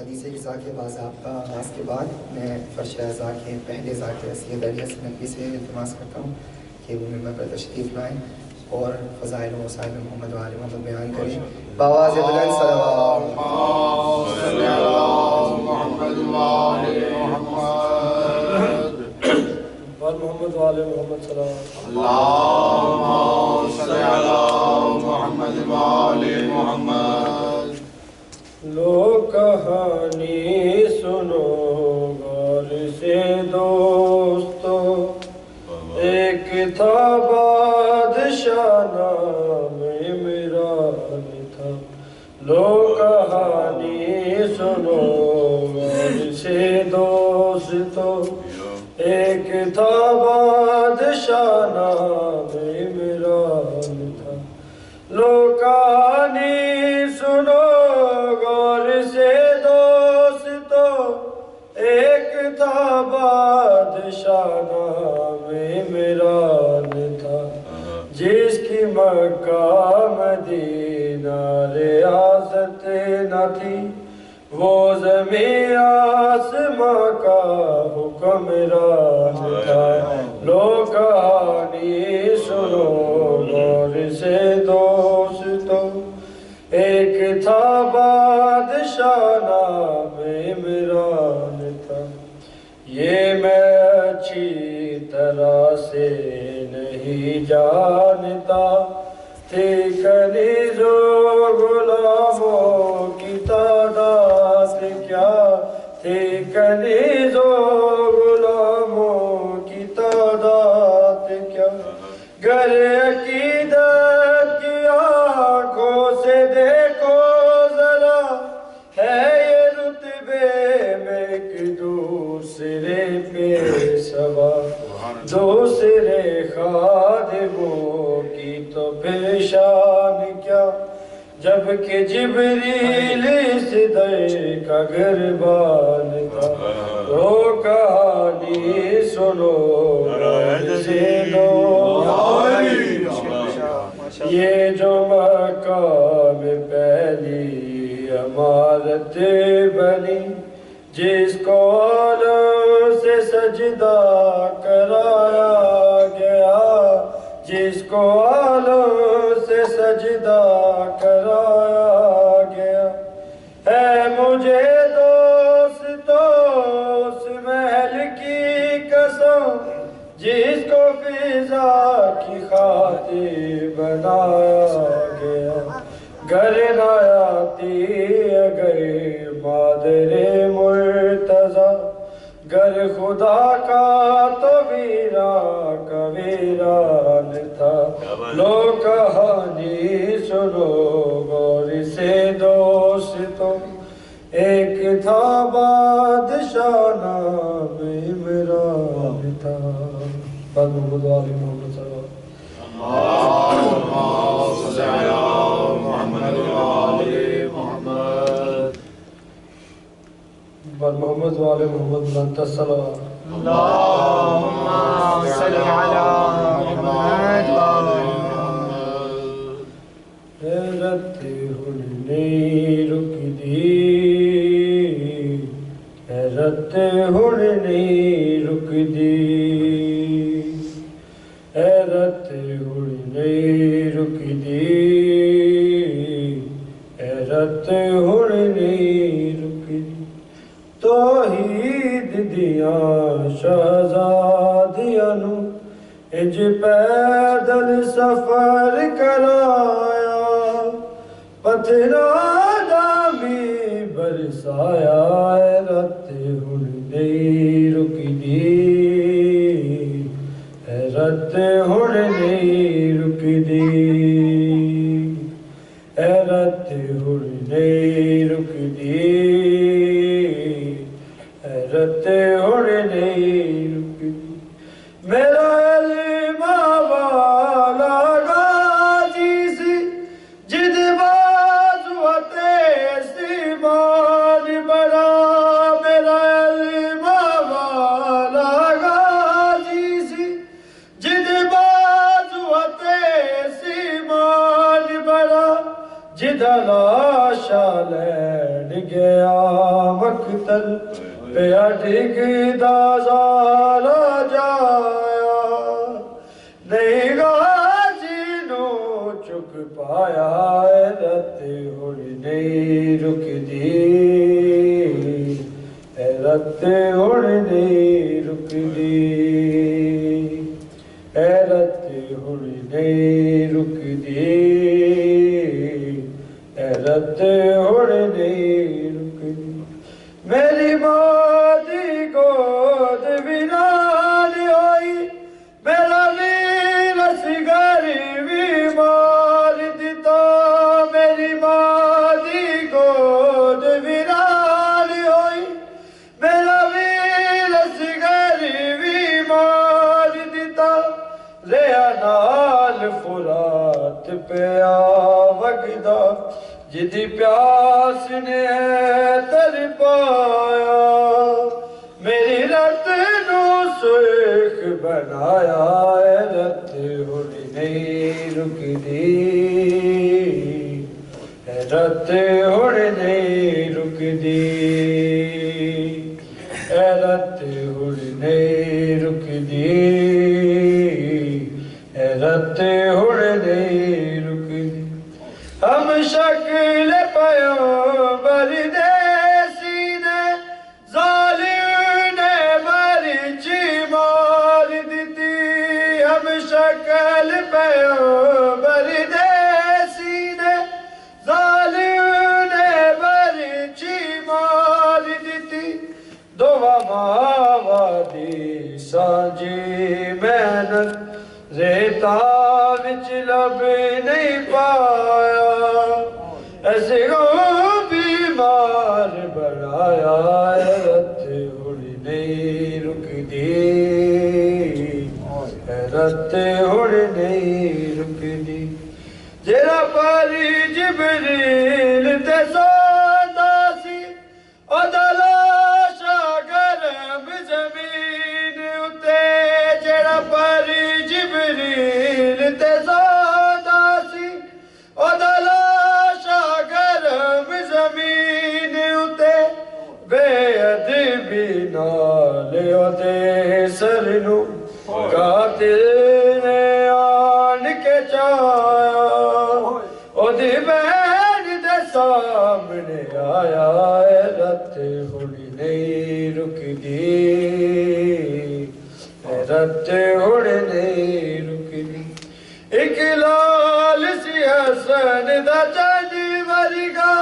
حدیث رضا کے باضابطہ آغاز کے بعد میں فرش رضا کے پہلے ذاکر سید علی حسن نقوی سے التماس کرتا ہوں کہ وہ ممبر پر تشریف لائیں اور فضائل و وصائل محمد و آل محمد بیان کریں بآواز بلند صلوات صلی اللہ محمد و آل محمد محمد و آل محمد صلوات اللہم صلی اللہ محمد و آل محمد لو کہانی سنو غور سے دوستو ایک تھا بادشاہ نام عمران تھا لو کہانی سنو غور سے دوستو ایک تھا بادشاہ نام عمران تھا لو کہانی سنو غور سے دوستو ایک تھا بادشاہ نام عمران تھا جس کی مکہ مدینہ ریاست نہ تھی وہ زمین آسماں کا حکمران تھا لو کہانی سنو غور سے دوستو ایک تھا بادشاہ نام عمران تھا یہ میں اچھی طرح سے نہیں جانتا تھی کنیز و غلاموں کی تعداد کیا تھی کنیز و غلاموں کی تعداد کیا گر عقیدت کی آنکھوں سے دیکھو ذرا ہے یہ رتبے میں ایک دوسرے پہ سوار دوسرے خادموں کی تو پیشان کیا جبکہ جبریل اس در کا گربان تھا وہ کہانی سنو غور سے دو یہ جو مکہ میں پہلی عمارت بنی جس کو آلوں سے سجدہ کرایا گیا جس کو آلوں سے سجدہ کرایا گیا ہے مجھے دوستو اس محل کی قسم جس کو فضا کی خاطر بنایا گیا گر نہ آتی اگر مادر مرتضی گر خدا کا تو ویران کا ویران تھا لو کہانی سنو غور سے دوستو ایک تھا بادشاہ نام عمران تھا محمد و آل محمد صلی اللہ اللہم صلی اللہ محمد و آل محمد محمد و آل محمد بلند الصلوات اللہم صلی اللہ محمد و آل محمد حیرت ہن نہیں رک دی حیرت ہن نہیں رک دی حیرت ہن نہیں رک دی حیرت ہن نہیں رک دی توحید دیاں شہزادیاں نو انج پیدل سفر کرایا پتھراں دا بھی برسایا حیرت ہن نہیں رک دی حیرت ہن نہیں رک دی حیرت ہن نہیں رک دی حیرت ہن نہیں رک دی میرا علم والا غازی سی جد بازوت استعمال بڑا میرا علم والا غازی سی جد بازوت استعمال بڑا جدہ لاشا لین گیا مقتل پیا ڈگدا زالا جایا نہیں غازی نو چک پایا رت ہن نہیں رک دی رت ہن نہیں رک دی رت ہن نہیں رک دی رت ہن نہیں رک دی میری ماں دی گود بھی نال ہوئی میرا ویر اصغر بھی مار دیتا میری ماں دی گود بھی نال ہوئی میرا ویر اصغر بھی مار دیتا ریا نال فرات پیا وگدا جدی پیاس نے تر پایا میری رت نو سرخ بنایا رت ہن نہیں رک دی رت ہن نہیں رک دی رت ہن نہیں رک دی رت ہن نہیں رک دی ہم شکل پیغمبر دے سینے ظالم نے مرچی مار دیتی ہم شکل پیغمبر دے سینے ظالم نے مرچی مار دیتی دعا ماوادی سانجی محنت ریتا وچ لب نہیں پایا ایسے کو بیمار بنایا رت ہن نہیں رک دی رت ہن نہیں رک دی جیڑا پری جبریل تے سوندا سی اودا لاشا گرم زمین اتے جیڑا پری جبریل تے سوندا سی اودا لاشا گرم زمین اتے بے ادبی نال اودے سر نو قاتل نے آن کے چایا اودی بہن دے سامنے آیا رت ہن نہیں رک دی رت ہن نہیں رک دی ایک لال سی حسن دا چنی ورگا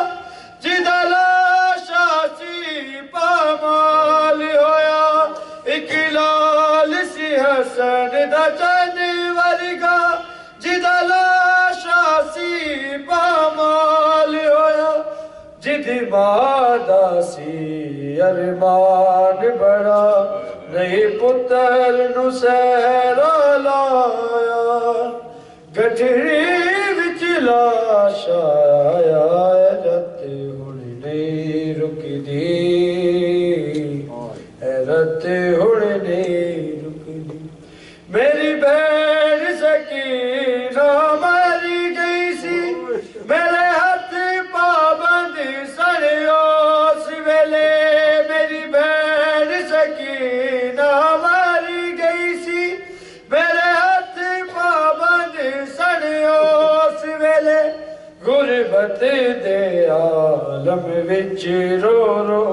جدا لاشا سی پامال ہویا ایک لال سی حسن دا چنی ورگا جدا لاشا سی پامال ہویا جدی مادہ سی ارمان بڑا نہیں پتر نو سہرا لایا گٹھری وچ لاشا آیا رت ہن نہیں رک دی رت ہن نہیں رک دی میری بہن سکینہ ماری گئی سی میرے ہاتھ پابند سن اس ویلے میری بہن سکینہ ماری گئی سی میرے ہاتھ پابند سن اس ویلے غربت دے عالم وچ رو رو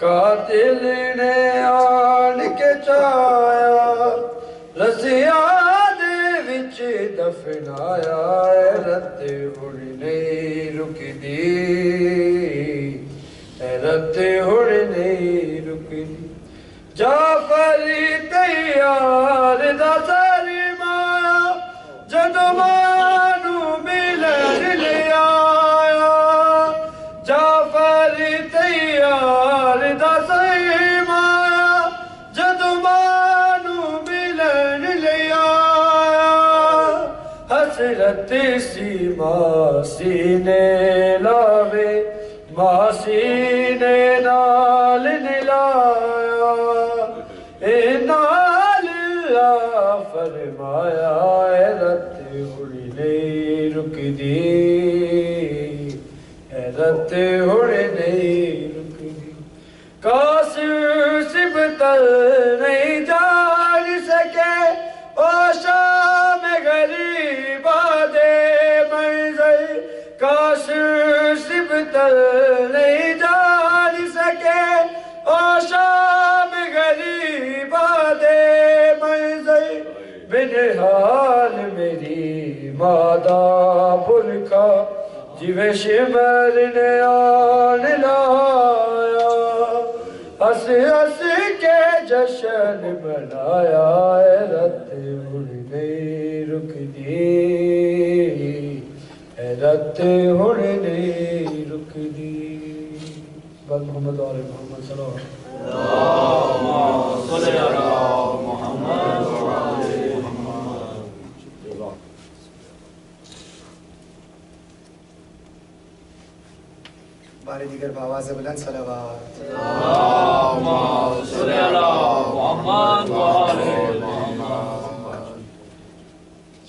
قاتل نے آن کے چایا رسیاں دے وچ دفنایا رت ہن نہیں رک دی رت ہن نہیں رک دی جعفر تیار دا سر مایا جدو مانو ملن لے آیا جعفر تیار دا سر مایا جدو مانو ملن لے آیا حسرت سی ماسی نے لاوے ماسی نے نال نلایا اے نال اللہ فرمایا اے رت ہن نہیں رک دی اے رت ہن نہیں قاصر سبتل نہیں جان سکے او شام غریب دے منظر قاصر سبتل نہیں جان سکے او شام غریب دے منظر بنحال میری مادہ بھلکا جیوے شمر نے آن لایا ہس ہس کے جشن بنایا اے رت ہن نہیں رک دی اے رت ہن نہیں رک دی بل محمد و آل محمد صلی اللہ صلی اللہ محمد و آل محمد. بار دیگر بآواز بلند صلوات. اللہم صلی اللہ محمد و آل محمد.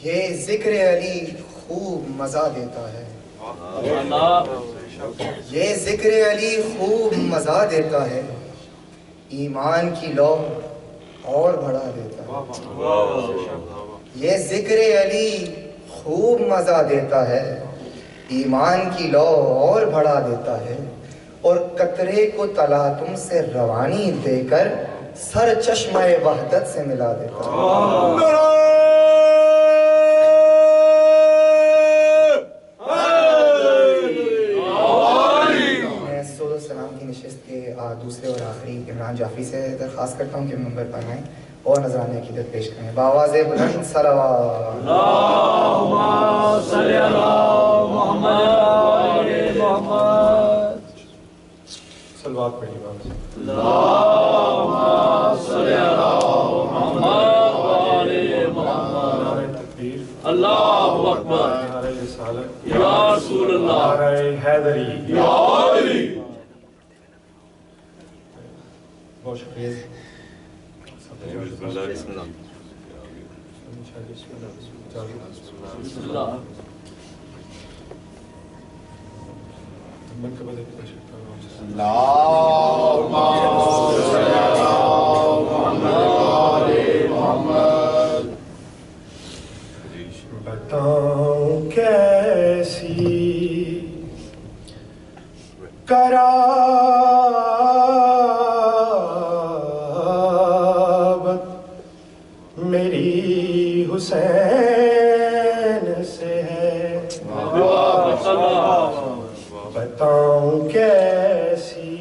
یہ ذکر علی خوب مزہ دیتا ہے. یہ ذکر علی خوب مزہ دیتا ہے. ایمان کی لو اور بڑھا دیتا ہے. یہ ذکر علی خوب مزہ دیتا ہے. ایمان کی لو اور بڑھا دیتا ہے. اور قطرے کو تلاطم سے روانی دے کر سر چشمہ وحدت سے ملا دیتا ہے. سلام کی نشست کے دوسرے اور آخری عمران جعفری سے درخواست کرتا ہوں کہ منبر پر آئیں اور نذرانہ عقیدت پیش کریں. بآواز بلند صلوات. اللہم صلی اللہ محمد و آل محمد. صلوات پڑھی بات. اللہم صلی اللہ محمد و آل محمد. نعرہ تکبیر. اللہ اکبر. نعرہ رسالت. یا رسول اللہ. نعرہ حیدری. یا علی. بہت شکریہ. بسم اللہ. بسم اللہ. اللہم صلی اللہ محمد و آل محمد. بتاؤں کیسی میری حسین سے ہے. بتاؤں کیسی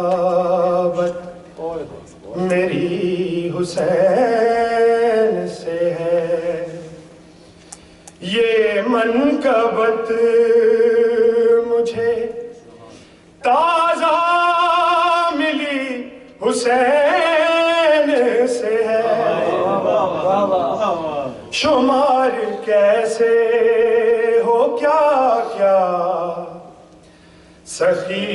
قرابت میری حسین سے ہے. یہ منقبت مجھے تازہ ملی حسین سے ہے. شمار کیسے ہو کیا کیا سخی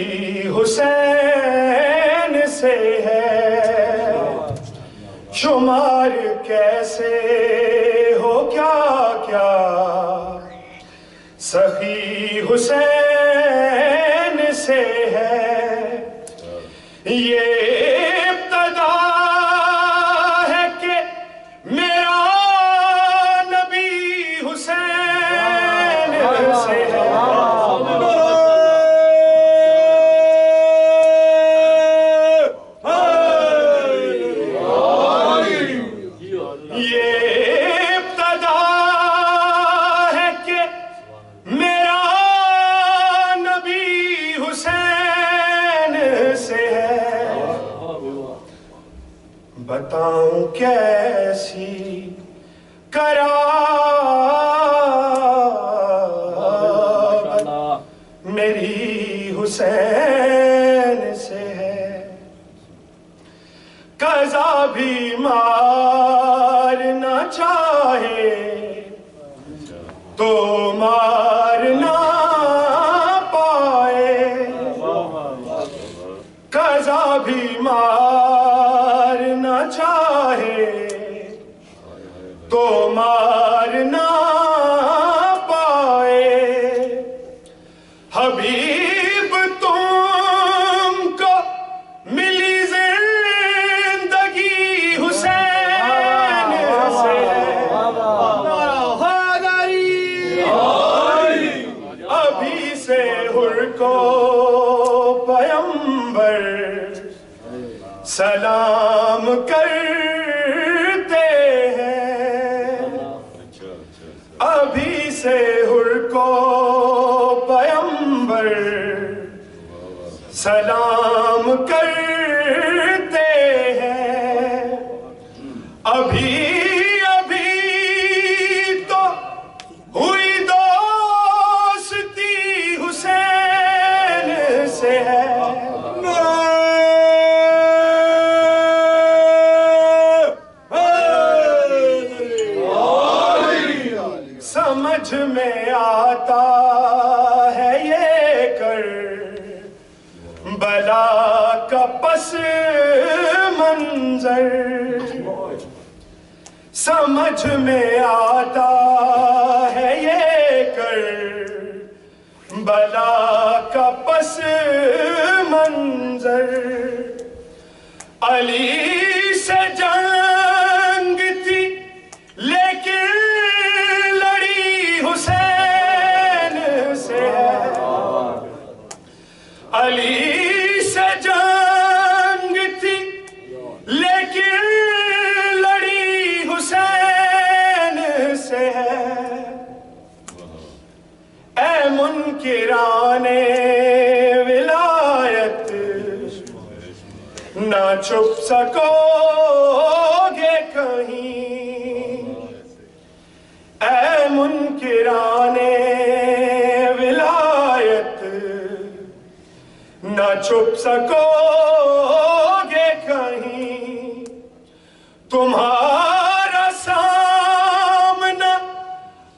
حسین سے ہے. شمار کیسے ہو کیا کیا سخی حسین سے ہے. یہ ابتدا ہے کہ میرا نبی حسین سے ہے. بتاؤں کیسی قرابت میری حسین سے ہے. قضا بھی مارنا چاہے تو مارنا پائے. قضا بھی مارنا چاہے تو مارنا پائے. سلام کرتے ہیں ابھی سے حر کو پیمبر سلام کرتے ہیں ابھی تو ہوئی دوستی حسین سے ہے سمجھ میں آتا ہے یہ کر بلا کا پس منظر سمجھ میں آتا ہے یہ کر بلا کا پس منظر علی سے جنگ تھی لیکن حسین سے ہے علی سے جنگ تھی لیکن لڑی حسین سے ہے اے منکران ولایت نہ چھپ سکو گے کہیں اے منکران ولایت نہ چھپ سکو گے کہیں تمہارا سامنا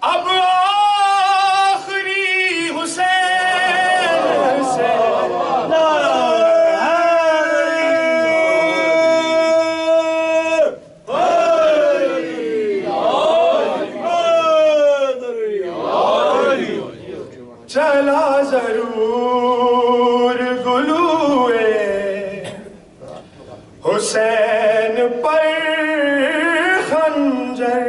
اب آخری حسین سے چلا ضرور گلوئے حسین پر خنجر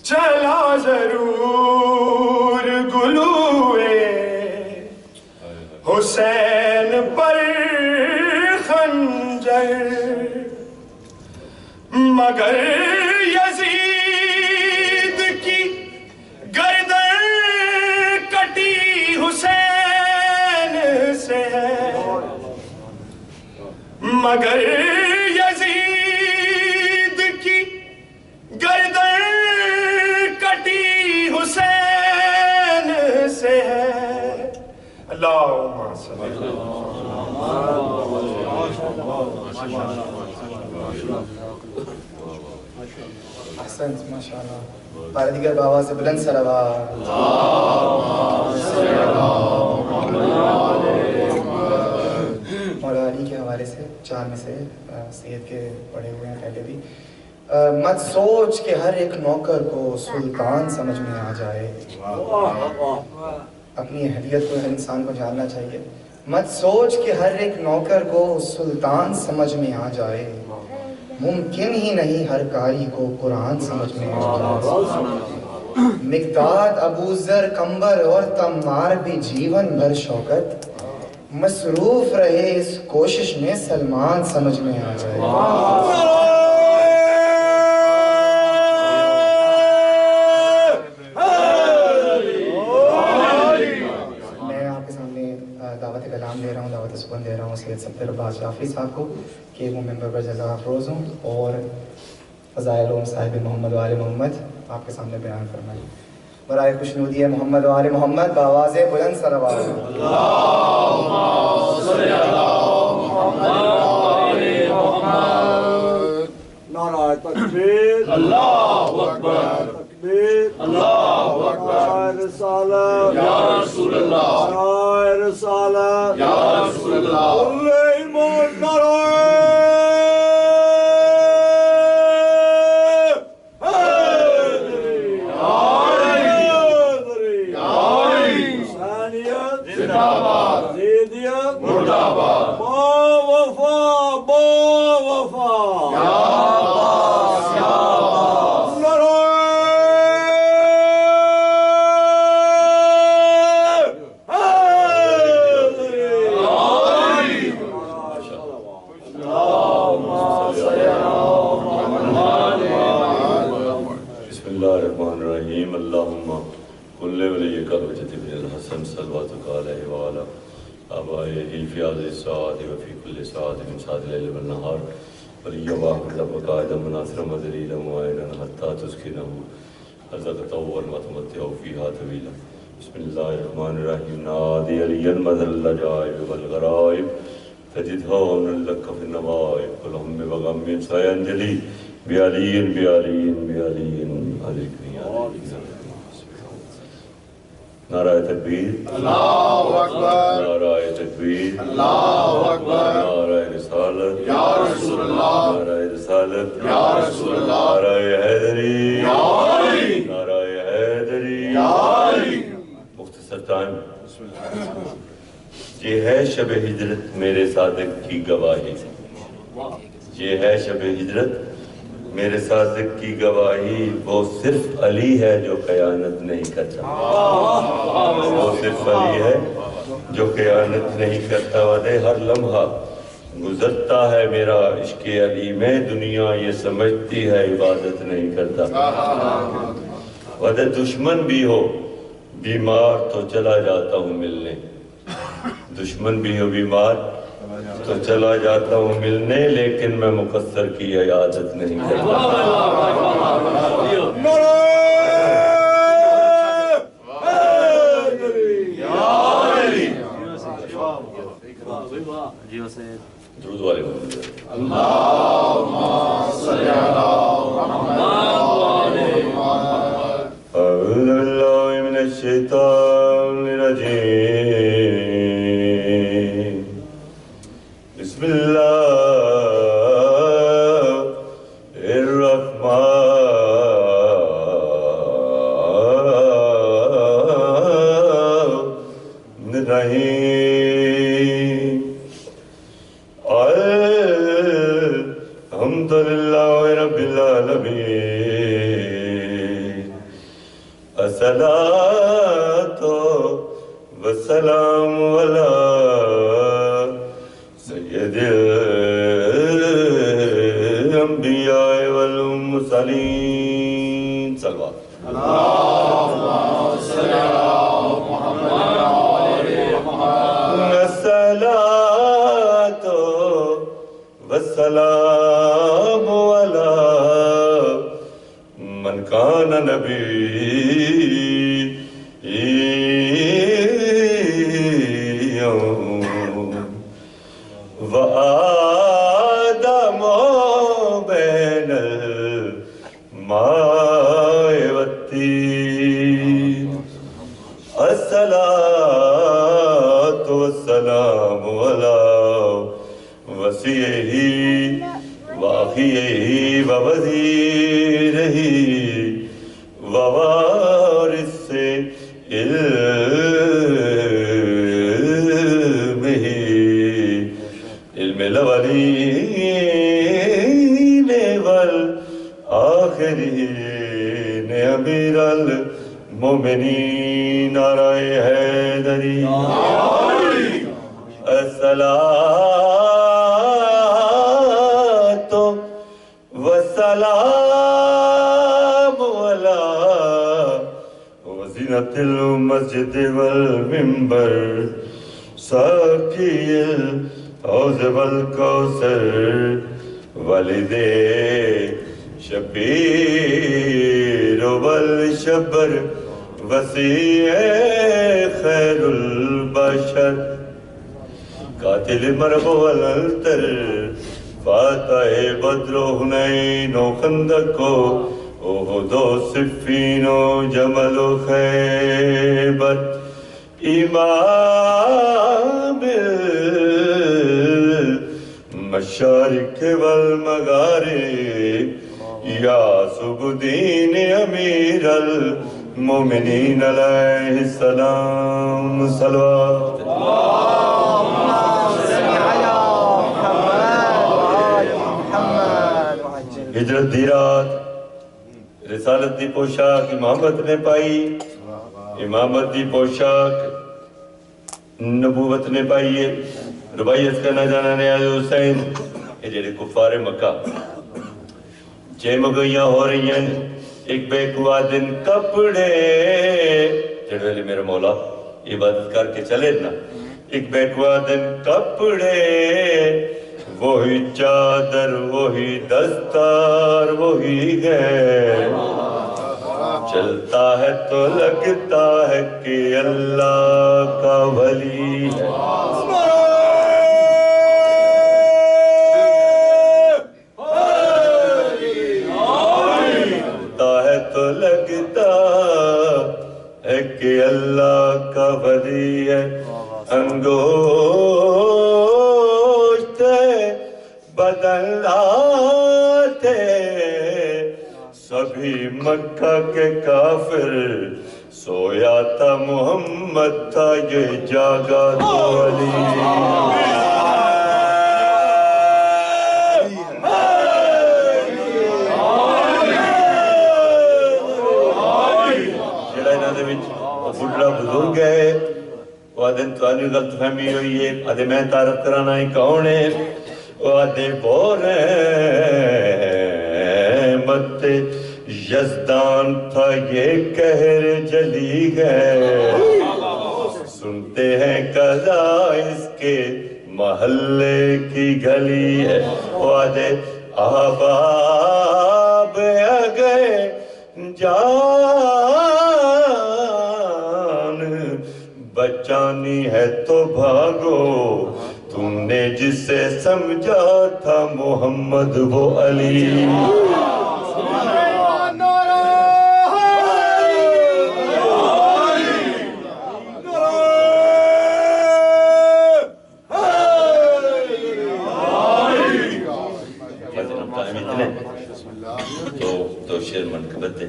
چلا ضرور گلوئے حسین پر خنجر مگر یزید کی گردن کٹی حسین سے ہے مگر یزید کی گردن کٹی حسین سے ہے اللہم صلی احسنت ماشاءاللہ بار دیگر بآواز بلند صلوات مولا علی کے حوالے سے 4 میں سے سید کے پڑھے ہوئے ہیں پہلے بھی مت سوچ کہ ہر ایک نوکر کو سلطان سمجھ میں آ جائے اپنی اہلیت کو ہر انسان کو جاننا چاہیے مت سوچ کہ ہر ایک نوکر کو سلطان سمجھ میں آ جائے ممکن ہی نہیں ہر قاری کو قرآن سمجھ میں آ جائے مقداد ابو ذر کمبر اور تمار بھی جیون بھر شوکت مصروف رہے اس کوشش میں سلمان سمجھ میں آ جائے دعوت کلام دے رہا ہوں دعوت سکون دے رہا ہوں سید صفدر عباس جعفری صاحب کو کہ وہ ممبر پر جزا افروز ہوں اور فضائل و صاحب محمد و آل محمد آپ کے سامنے بیان فرمائیں برائے خوشنودی محمد و آل محمد بآواز بلند صلوات اللہم صلی علی محمد و آل محمد نعرہ تکبیر اللہ اکبر تکبیر اللہ اکبر رسالت یا رسول اللہ رسالت یا رسول اللہ اللهم كل وليك الوجد بن الحسن صلواتك عليه وعلى آبائه في هذه الساعة وفي كل ساعة من ساعات الليل والنهار وليا واحدا وقائدا وناصرا ودليلا معينا حتى تسكنه أرزقته وتمتعه فيها طويلا. بسم الله الرحمن الرحيم. نادي عليا المثل العجائب والغرائب تجدها هون لك في النوائب والهم وغم سينجلي بعلي بعلي بعلي عليك يا علي. نعرہ تکبیر، اللہ اکبر، نعرہ تکبیر، اللہ اکبر، نعرہ رسالت یا رسول اللہ، نعرہ رسالت یا رسول اللہ، نعرہ حیدری، یا علی، نعرہ حیدری، یا علی۔ مختصر ٹائم. یہ ہے شب ہجرت میرے صادق کی گواہی، یہ ہے شب ہجرت میرے صادق کی گواہی. وہ صرف علی ہے جو خیانت نہیں کرتا، وہ صرف علی ہے جو خیانت نہیں کرتا. ودے ہر لمحہ گزرتا ہے میرا عشق علی میں، دنیا یہ سمجھتی ہے عبادت نہیں کرتا. ودے دشمن بھی ہو بیمار تو چلا جاتا ہوں ملنے، دشمن بھی ہو بیمار تو چلا جاتا ہوں ملنے، لیکن میں مقصر کی عیادت نہیں کرتا. درود والے اللہم صلی علی محمد اعوذ باللہ من الشیطان الرجیم. بسم اللہ الرحمن الرحیم. الحمدللہ رب العالمین. الصلاۃ والسلام علی سید الانبیاء والمرسلین. صلوات. اللہم صلی علی محمد الصلاۃ والسلام علی من کان نبیًا وآدم بین الماء والطین. الصلاۃ والسلام علی وصیہ واخیہ ووزیرہ ووارث علمہ علم الاولین والآخرین امیر المومنین. نعرہ حیدری. الصلاۃ والسلام علی وزینۃ المسجد والمنبر ساقی الحوض والکوثر والد شبیر والشبر وسیع خیر البشر قاتل مرب والالتر فاتح بدر و حنین و خندق و احد و صفین و جمل و خیبر. امام المشارق والمغارب یعصب الدین امیر المومنین علیہ السلام. صلوات. ہجرت دی رات رسالت دی پوشاک امامت نے پائی، امامت دی پوشاک نبوت نے پائی ہے. روایت کرنا جانا نے حسین یہ جڑے کفار مکہ جے مگیاں ہو رہی ہیں ایک بیکوا دن کپڑے جڑ ویلے میرے مولا عبادت کر کے چلے نا ایک بیکوا دن کپڑے وہی چادر وہی دستار وہی ہے چلتا ہے تو لگتا ہے کہ اللہ کا ولی ہے تو لگتا ہے کہ اللہ کا ولی ہے انگوشت بدن لاتے سبھی مکہ کے کافر سویا تھا محمد تھا یہ جاگا تو ولی بڑھا بزرگ ہے وہ آدھے توانی غلط فہمی ہوئی ہے آدھے میں تعارف کرانا ہی کون ہے وہ آدھے بور مت یزدان تھا یہ قہر جلی ہے سنتے ہیں قضا اس کے محلے کی گلی ہے وہ آدھے احباب اگئے بچانی ہے تو بھاگو تم نے جسے سمجھا تھا محمد وہ علی تو شیر منقبت ہے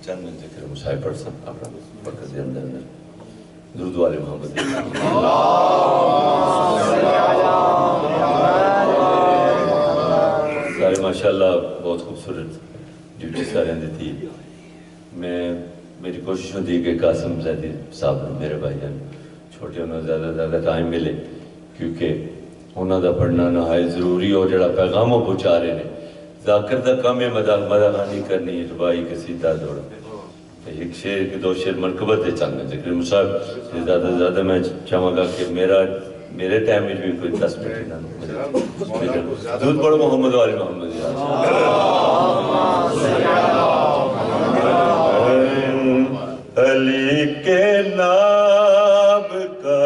چند من ذکر مصاحب پڑھ سکتا اپنا برکت دے اندر درود والے محمد سارے ماشاءاللہ بہت خوبصورت ڈیوٹی سارے دیتی میری کوشش ہوتی ہے کہ قاسم زیدی صاحب میرے بھائی جان چھوٹے انہوں زیادہ ٹائم ملے کیونکہ انہوں دا پڑھنا نہایت ضروری اور جڑا پیغاموں پہنچا رہے ہیں ذاکر دا کام ہے مداخانی کرنی ہے ربائی قصیدہ دوڑا ایک شعر کی دو شعر منقبت ہے چند میں ذکر مصاحب زیادہ سے زیادہ میں چاہوں گا کہ میرے ٹائم میں بھی کوئی 10 منٹ نہ دودھ پڑھو محمد والی محمد علی کے نام کا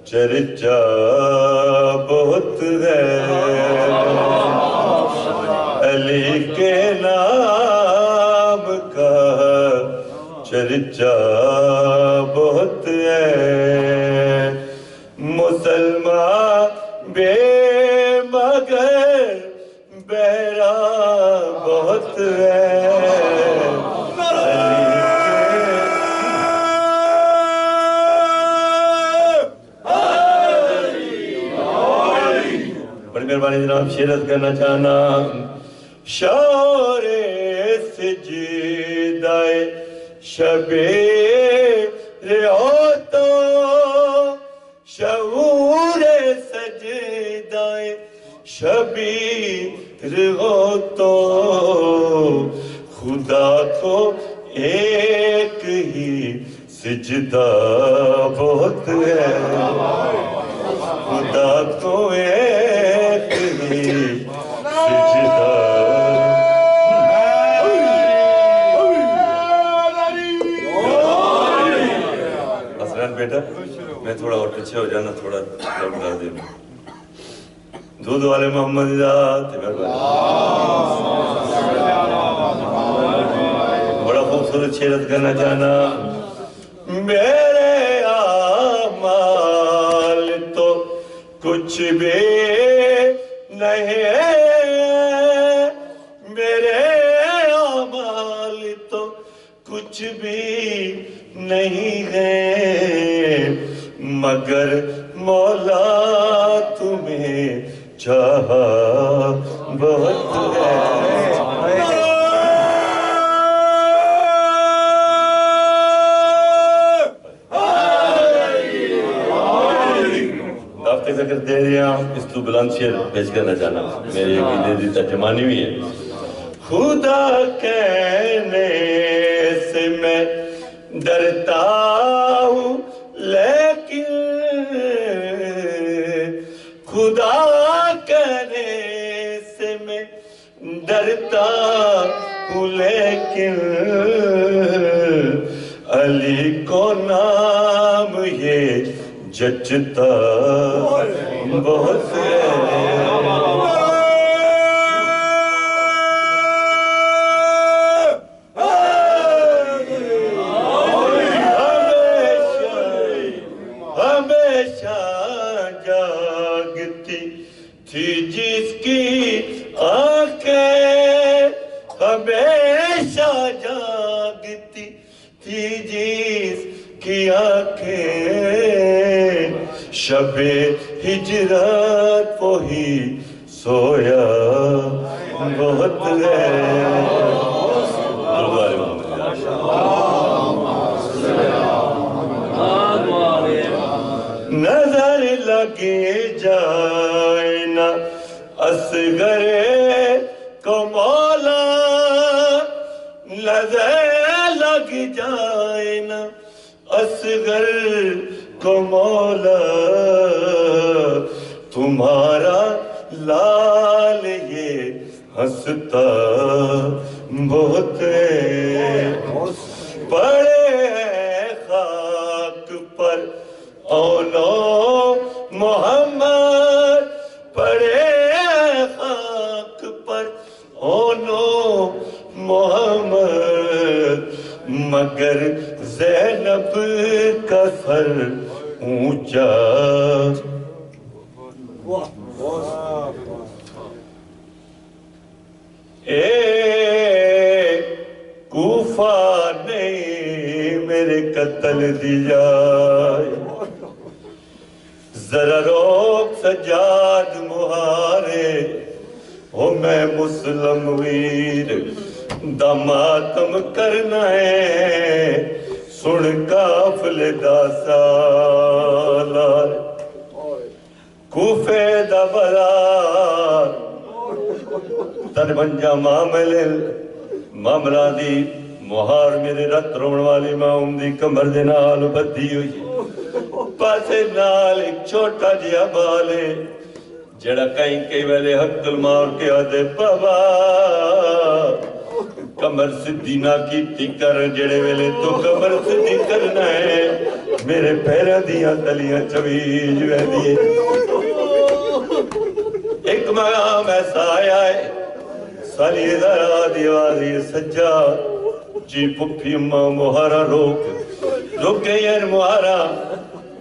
چرچا بہت ہے علی کے نام کا چرچا بہت ہے مسلمان بے مگر بہرا بہت ہے بڑی مہربانی جناب شیرت کرنا چاہنا شور سجدہ شبیر ہو تو شعور سجدہ شبیر ہو تو خدا کو ایک ہی سجدہ بہت ہے خدا کو ایک ہی سجدہ بیٹا میں تھوڑا اور پیچھے ہو جانا تھوڑا لوگ دے دودھ والے محمد ذات بڑا خوبصورت شیرت کرنا چاہنا میرے اعمال تو کچھ بھی نہیں ہے میرے اعمال تو کچھ بھی نہیں ہے مگر مولا تمہیں چاہا بہت ہے دعوت ذکر دے رہے ہیں اس تو بلند شیر پیش کرنا چاہنا میری عقیدے دی ترجمانی بھی ہے خدا کہنے سے میں ڈرتا ہوں لیکن خدا کہنے سے میں ڈرتا ہوں لیکن علی کو نام یہ جچتا بہت ہے ہمیشہ جاگتی تھی جس کی آنکھیں ہمیشہ جاگتی تھی جس کی آنکھیں شب ہجرت وہی سویا بہت ہے نظر لگے جائے نا اصغر کو مولا نظر لگ جائے نا اصغر کو مولا تمہارا لال یہ ہنستا بہت ہے پڑے ہیں خاک پر اولو محمد پڑے خاک پر اولو محمد مگر زینب کا سر اونچا اے کوفہ نہیں میرے قتل دی جائے ذرا روک سجاد مہارے ہو میں مسلم ویر دماتم کرنا ہے سن قافلے دا سالار کوفے دا برار تن بنجا معاملہ دی مہار میرے رت روڑ والی ماؤں دی کمر دے نال بدھی ہوئی پاسے نال ایک چھوٹا جیا بالے جڑا کہیں کئی ویلے حق المار کے آدھے بابا کمر سدھی نہ کیتی کر جڑے ویلے تو کمر سدھی کرنا ہے میرے پیرہ دیا تلیاں چویج وے دیئے ایک مقام ایسا آیا ہے سالی ذرا دیوازی سجاد جی پپی اماں مہارا روکے یر مہارا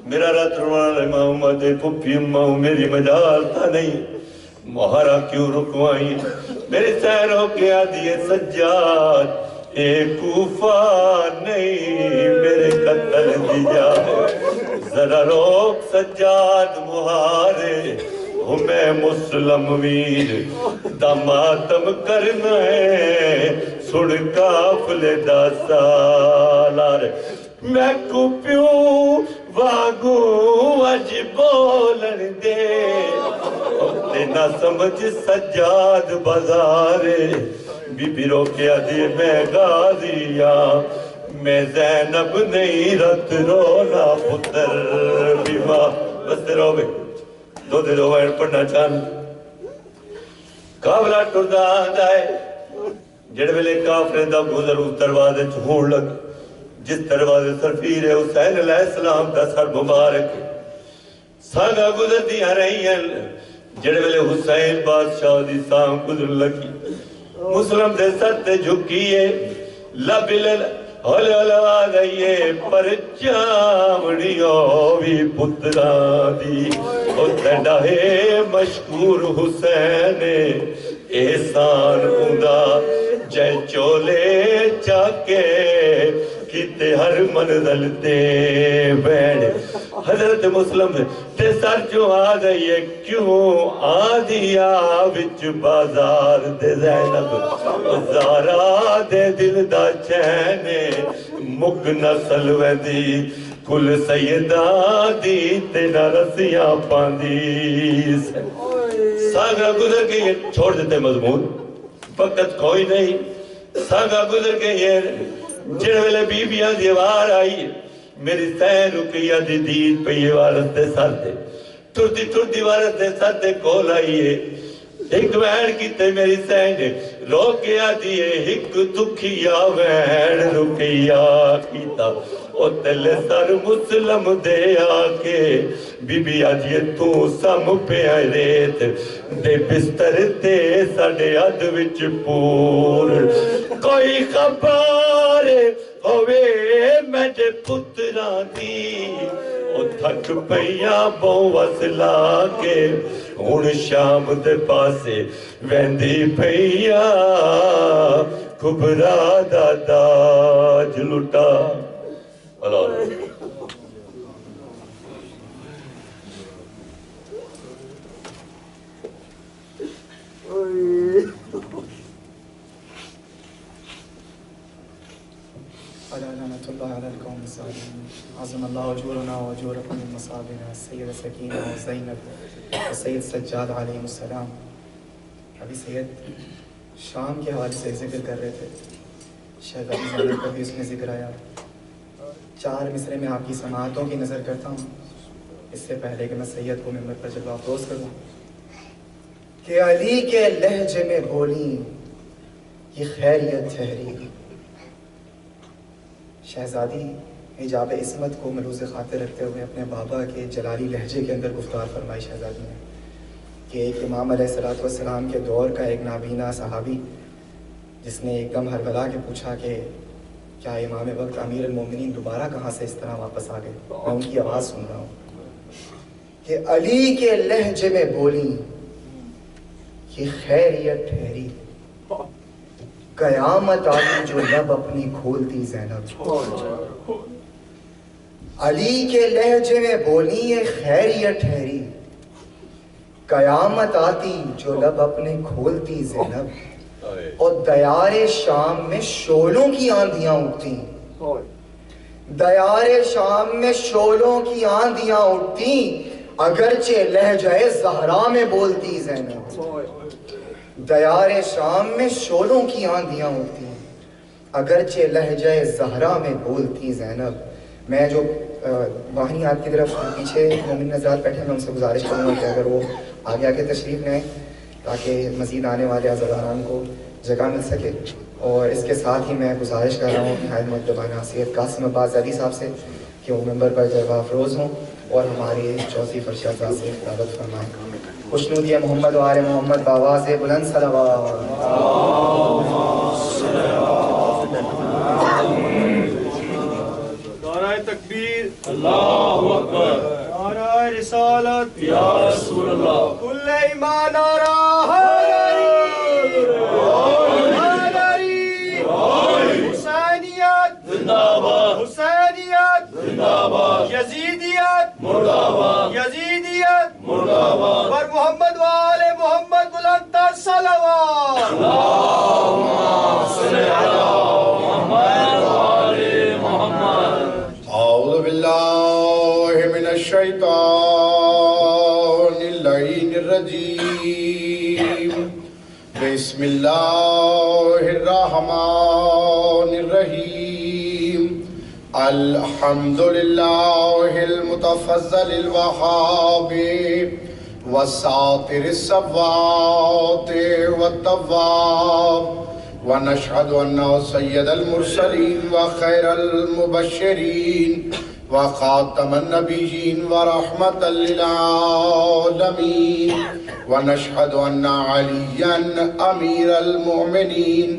میرا رات روانا محمد پپی اماں میری مجال تھا نہیں مہارا کیوں رکوائی میرے سیر ہو کے آدھیے سجاد اے کوفہ نہیں میرے قتل دی جائے ذرا روک سجاد مہارے ہوں میں مسلم ویر دماتم کرنا ہے سن قافلے دا سالار میں کو پیوں واگو اج بولن دے نہ سمجھ سجاد بازارے بی بی روکیا دی میں غازیاں میں زینب نہیں رت رونا پتر بیوہ بس رو بے دو دے دو وائر پڑھنا چاہن کافلہ ٹردہ آئے جڑ ویلے کافلے دا گزر اس دروازے چھوڑ لگ جس دروازے سرفیر حسین علیہ السلام دا سر مبارک سانگا گزر دیا رہی ہیں جڑ ویلے حسین بادشاہ دی سام گزر لگی مسلم دے سر تے جھکیے لبلل ہولے آواز آئیے پر چامڑیوں بھی پتران دی ڈاہے مشکور حسین احسان ہوندا جے چولے چاکے کیتے ہر منزل تے بیڑ حضرت مسلم تے سر جو آ گئیے کیوں آدھیا وچ بازار دے زینب زارا دے دل دا چینے مگ نسل ویدی کل سیدہ دی تینا رسیاں پاندیس ساگرہ گزر کے یہ چھوڑ دیتے مضمون وقت کوئی نہیں سانگا گزر گئی ہے جن ویلے بیبیاں دیوار آئی میری سین رکیہ دی دید پہ یہ وارث دے سر دے ٹرتی وارث دے سر دے کول آئی ہے ایک وین کیتے میری سین رو کے آدھی ہے ایک دکھیا وین رکیہ کیتا او تلے سر مسلم دے آکے بی بی آدھی تو سم پہ آئے ریت دے بستر تے ساڑے عد وچ پور کوئی خبر ہوئے میں دے پتران دی او تھک پہیاں بو وصلہ کے ہون شام دے پاسے ویندی پہیاں کبرا دادا جلوٹا اللہ لعنة الله على القوم الظالمين عظم الله أجورنا وأجوركم من مصابنا السيدة سكينة وزينب والسيد سجاد علیہم السلام. ابھی سید شام کے حوالے سے ذکر کر رہے تھے شہزادی زینب کا بھی اس میں ذکر آیا. 4 مصرے میں آپ کی سماعتوں کی نظر کرتا ہوں اس سے پہلے کہ میں سید کو ممبر پر جلوہ افروز کروں کہ علی کے لہجے میں بولی یہ خیریت ٹھہری. شہزادی حجاب عصمت کو ملوز خاطر رکھتے ہوئے اپنے بابا کے جلالی لہجے کے اندر گفتار فرمائی شہزادی نے کہ ایک امام علیہ السلام کے دور کا ایک نابینا صحابی جس نے ایک دم ہربلا کے پوچھا کہ کیا امام وقت امیر المومنین دوبارہ کہاں سے اس طرح واپس آ گئے. میں ان کی آواز سن رہا ہوں کہ علی کے لہجے میں بولی یہ خیریت ٹھہری قیامت آئی جو لب اپنی کھولتی زینب. علی کے لہجے میں بولی یہ خیریت ٹھہری قیامت آتی جو لب اپنے کھولتی زینب. اور دیار شام میں شعلوں کی آندھیاں اٹھتی دیار شام میں شعلوں کی آندھیاں اٹھتی اگرچہ لہجہ زہرا میں بولتی زینب. دیار شام میں شعلوں کی آندھیاں اٹھتی اگرچہ لہجہ زہرا میں بولتی زینب. میں جو باہنی آپ کی طرف پیچھے مومن حضرات بیٹھے ہیں میں ان سے گزارش کروں گا کہ اگر وہ آگے آگے تشریف لیں تاکہ مزید آنے والے عزاداران کو جگہ مل سکے. اور اس کے ساتھ ہی میں گزارش کر رہا ہوں نہایت مؤدبانہ سید قاسم عباس زیدی صاحب سے کہ وہ ممبر پر جلوہ افروز ہوں اور ہماری چوتھی فرشتہ سے خطابت فرمائیں. خوشنودی محمد و آل محمد بآواز بلند صلوات. نعرہ تکبیر اللہ اکبر نعرہ رسالت یا رسول اللہ کل ایمان نعرہ حسینیت زندہ باد حسینیت زندہ باد یزیدیت مردہ باد یزیدیت مردہ باد پر محمد و آل محمد بلند تر صلوات. اللہم صلی علی محمد و آل محمد. اعوذ باللہ من الشیطان اللعین الرجیم. بسم اللہ الرحمن الرحیم. الحمدللہ المتفضل الوہاب والساطر الصوات والتواب. ونشهد أنه سيد المرسلين وخير المبشرين وخاتم النبيين ورحمة للعالمين. ونشهد أن عليا أمير المؤمنين